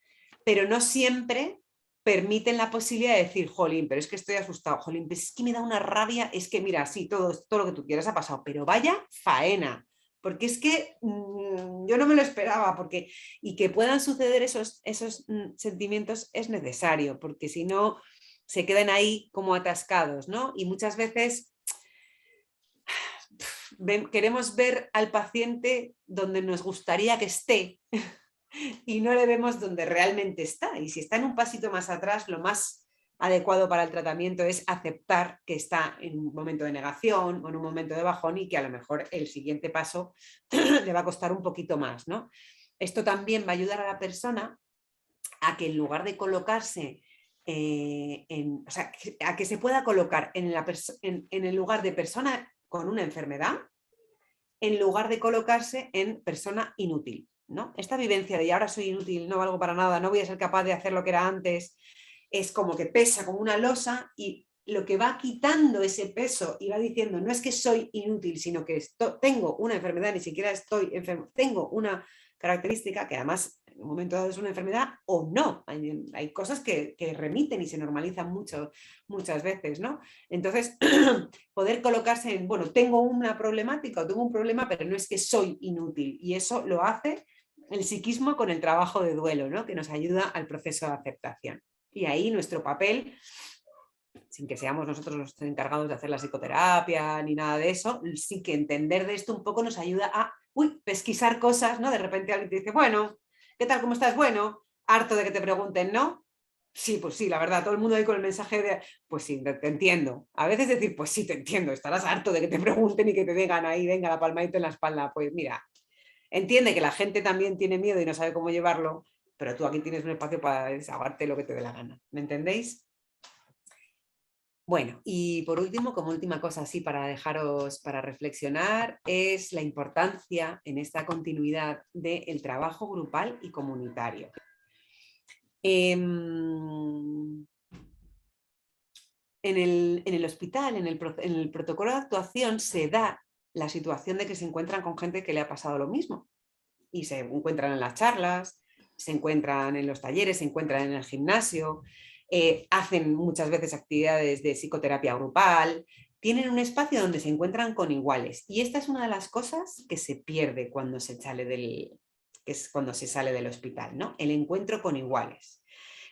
pero no siempre permiten la posibilidad de decir, jolín, pero es que estoy asustado, jolín, pues es que me da una rabia, es que mira, sí, todo lo que tú quieras ha pasado, pero vaya faena, porque es que yo no me lo esperaba, y que puedan suceder esos sentimientos es necesario, porque si no, se queden ahí como atascados, ¿no? Y muchas veces queremos ver al paciente donde nos gustaría que esté y no le vemos donde realmente está. Y si está en un pasito más atrás, lo más adecuado para el tratamiento es aceptar que está en un momento de negación o en un momento de bajón y que a lo mejor el siguiente paso le va a costar un poquito más, ¿no? Esto también va a ayudar a la persona a que en lugar de colocarse o sea, a que se pueda colocar en el lugar de persona con una enfermedad, en lugar de colocarse en persona inútil, ¿no? Esta vivencia de ahora soy inútil, no valgo para nada, no voy a ser capaz de hacer lo que era antes, es como que pesa como una losa, y lo que va quitando ese peso y va diciendo no es que soy inútil, sino que tengo una enfermedad, ni siquiera estoy enfermo, tengo una característica que además en un momento dado es una enfermedad o no. Hay cosas que remiten y se normalizan muchas veces, ¿no? Entonces, poder colocarse en, bueno, tengo una problemática o tengo un problema, pero no es que soy inútil. Y eso lo hace el psiquismo con el trabajo de duelo, ¿no? Que nos ayuda al proceso de aceptación. Y ahí nuestro papel, sin que seamos nosotros los encargados de hacer la psicoterapia ni nada de eso, sí que entender de esto un poco nos ayuda a pesquisar cosas, ¿no? De repente alguien te dice, bueno, ¿qué tal? ¿Cómo estás? Bueno, harto de que te pregunten, ¿no? Sí, pues sí, la verdad, todo el mundo ahí con el mensaje de, pues sí, te entiendo. A veces decir, pues sí, te entiendo, estarás harto de que te pregunten y que te digan ahí, venga, la palmadita en la espalda. Pues mira, entiende que la gente también tiene miedo y no sabe cómo llevarlo, pero tú aquí tienes un espacio para desahogarte lo que te dé la gana. ¿Me entendéis? Bueno, y por último, como última cosa así para dejaros para reflexionar, es la importancia en esta continuidad del trabajo grupal y comunitario. En el hospital, en el protocolo de actuación, se da la situación de que se encuentran con gente que le ha pasado lo mismo y se encuentran en las charlas, se encuentran en los talleres, se encuentran en el gimnasio, hacen muchas veces actividades de psicoterapia grupal, tienen un espacio donde se encuentran con iguales, y esta es una de las cosas que se pierde cuando se sale del hospital, ¿no? El encuentro con iguales.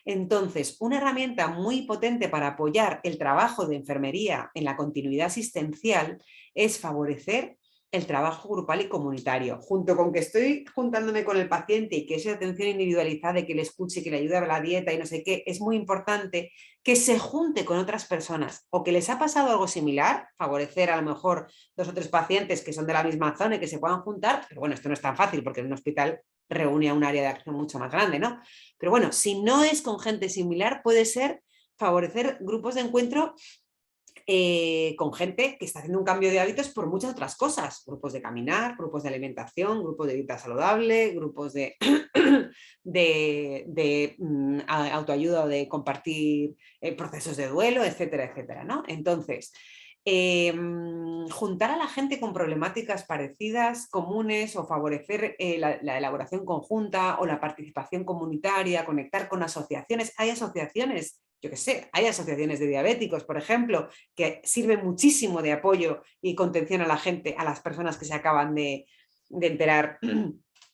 Entonces, una herramienta muy potente para apoyar el trabajo de enfermería en la continuidad asistencial es favorecer el trabajo grupal y comunitario. Junto con que estoy juntándome con el paciente y que esa atención individualizada, que le escuche, que le ayude a la dieta y no sé qué, es muy importante que se junte con otras personas o que les ha pasado algo similar, favorecer a lo mejor 2 o 3 pacientes que son de la misma zona y que se puedan juntar, pero bueno, esto no es tan fácil porque en un hospital reúne a un área de acción mucho más grande, ¿no? Pero bueno, si no es con gente similar, puede ser favorecer grupos de encuentro con gente que está haciendo un cambio de hábitos por muchas otras cosas, grupos de caminar, grupos de alimentación, grupos de dieta saludable, grupos de, autoayuda o de compartir procesos de duelo, etcétera, etcétera, ¿no? Entonces, juntar a la gente con problemáticas parecidas, comunes, o favorecer la elaboración conjunta o la participación comunitaria, conectar con asociaciones. Hay asociaciones, yo qué sé, hay asociaciones de diabéticos, por ejemplo, que sirven muchísimo de apoyo y contención a la gente, a las personas que se acaban de enterar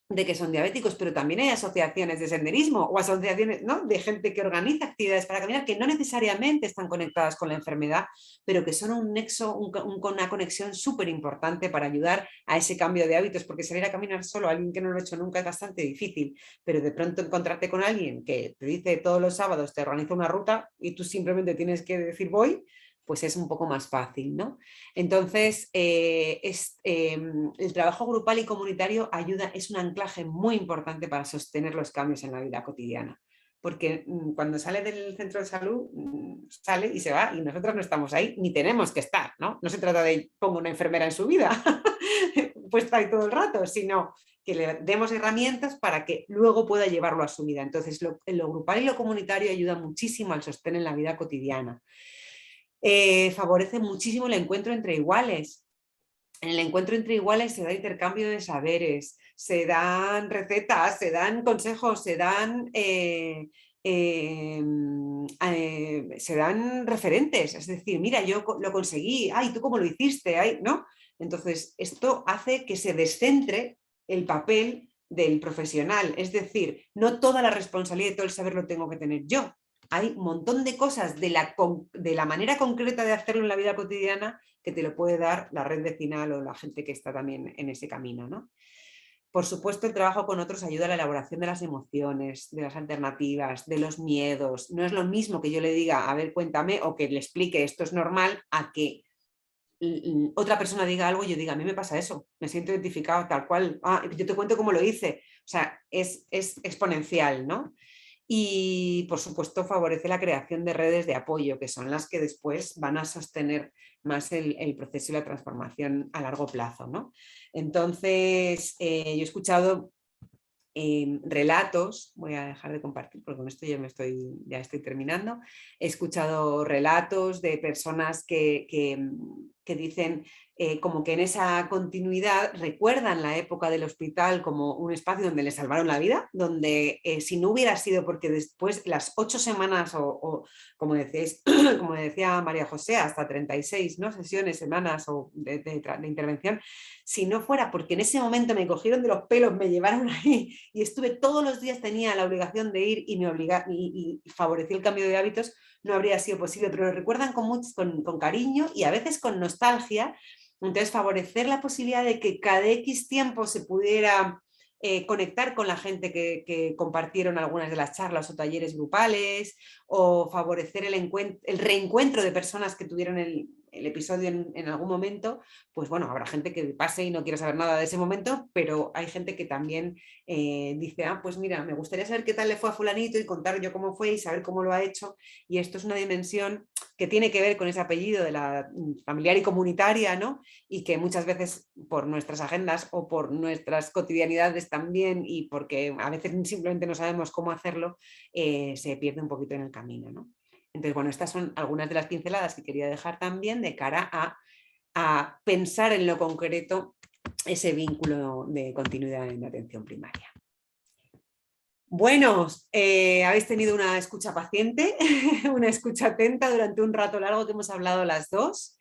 de que son diabéticos, pero también hay asociaciones de senderismo o asociaciones, ¿no?, de gente que organiza actividades para caminar que no necesariamente están conectadas con la enfermedad, pero que son un nexo, una conexión súper importante para ayudar a ese cambio de hábitos, porque salir a caminar solo, alguien que no lo ha hecho nunca, es bastante difícil, pero de pronto encontrarte con alguien que te dice todos los sábados, te organiza una ruta y tú simplemente tienes que decir voy, pues es un poco más fácil, ¿no? Entonces, el trabajo grupal y comunitario es un anclaje muy importante para sostener los cambios en la vida cotidiana. Porque cuando sale del centro de salud, sale y se va, y nosotros no estamos ahí, ni tenemos que estar, ¿no? No se trata de pongo una enfermera en su vida, pues está ahí todo el rato, sino que le demos herramientas para que luego pueda llevarlo a su vida. Entonces, lo grupal y lo comunitario ayuda muchísimo al sostén en la vida cotidiana. Favorece muchísimo el encuentro entre iguales. En el encuentro entre iguales se da intercambio de saberes, se dan recetas, se dan consejos, se dan referentes. Es decir, mira, yo lo conseguí, ay, ¿tú cómo lo hiciste? Ay, ¿no? Entonces, esto hace que se descentre el papel del profesional. Es decir, no toda la responsabilidad y todo el saber lo tengo que tener yo. hay un montón de cosas de la manera concreta de hacerlo en la vida cotidiana que te lo puede dar la red vecinal o la gente que está también en ese camino, ¿no? Por supuesto, el trabajo con otros ayuda a la elaboración de las emociones, de las alternativas, de los miedos. No es lo mismo que yo le diga, a ver, cuéntame, o que le explique esto es normal, a que otra persona diga algo y yo diga, a mí me pasa eso, me siento identificado tal cual, yo te cuento cómo lo hice. O sea, es exponencial, ¿no? Y, por supuesto, favorece la creación de redes de apoyo, que son las que después van a sostener más el proceso y la transformación a largo plazo, ¿no? Entonces, yo he escuchado relatos, voy a dejar de compartir porque con esto ya estoy terminando, he escuchado relatos de personas que dicen como que en esa continuidad recuerdan la época del hospital como un espacio donde les salvaron la vida, donde si no hubiera sido porque después las 8 semanas o como decíais, como decía María José, hasta 36, ¿no? sesiones, semanas de intervención, si no fuera porque en ese momento me cogieron de los pelos, me llevaron ahí y estuve todos los días, tenía la obligación de ir y favorecí el cambio de hábitos, no habría sido posible, pero lo recuerdan con cariño y a veces con nostalgia. Entonces, favorecer la posibilidad de que cada X tiempo se pudiera conectar con la gente que compartieron algunas de las charlas o talleres grupales, o favorecer el reencuentro de personas que tuvieron el episodio en algún momento, pues bueno, habrá gente que pase y no quiere saber nada de ese momento, pero hay gente que también dice, pues mira, me gustaría saber qué tal le fue a fulanito y contar yo cómo fue y saber cómo lo ha hecho, y esto es una dimensión que tiene que ver con ese apellido de la familiar y comunitaria, ¿no? Y que muchas veces por nuestras agendas o por nuestras cotidianidades también, y porque a veces simplemente no sabemos cómo hacerlo, se pierde un poquito en el camino, ¿no? Entonces, bueno, estas son algunas de las pinceladas que quería dejar también de cara a pensar en lo concreto ese vínculo de continuidad en la atención primaria. Bueno, habéis tenido una escucha paciente, una escucha atenta durante un rato largo que hemos hablado las dos,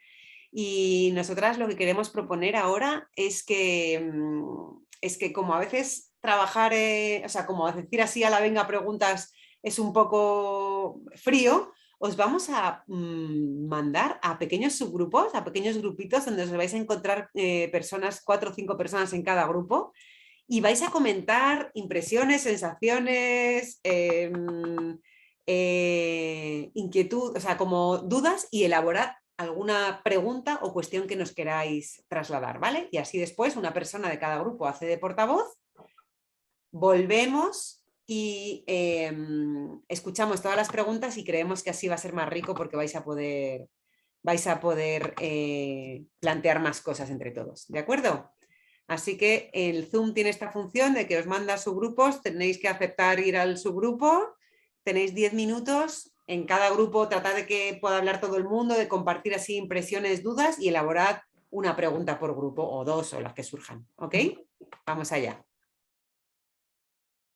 y nosotras lo que queremos proponer ahora es que como a veces trabajar, o sea, como decir así a la venga preguntas es un poco frío, os vamos a mandar a pequeños subgrupos, a pequeños grupitos donde os vais a encontrar personas, 4 o 5 personas en cada grupo, y vais a comentar impresiones, sensaciones, inquietud, o sea, como dudas, y elaborad alguna pregunta o cuestión que nos queráis trasladar, ¿vale? Y así después una persona de cada grupo hace de portavoz, volvemos y escuchamos todas las preguntas, y creemos que así va a ser más rico porque vais a poder plantear más cosas entre todos, ¿de acuerdo? Así que el Zoom tiene esta función de que os manda subgrupos, tenéis que aceptar ir al subgrupo, tenéis 10 minutos, en cada grupo tratad de que pueda hablar todo el mundo, de compartir así impresiones, dudas, y elaborad una pregunta por grupo o 2 o las que surjan, ¿ok? Vamos allá.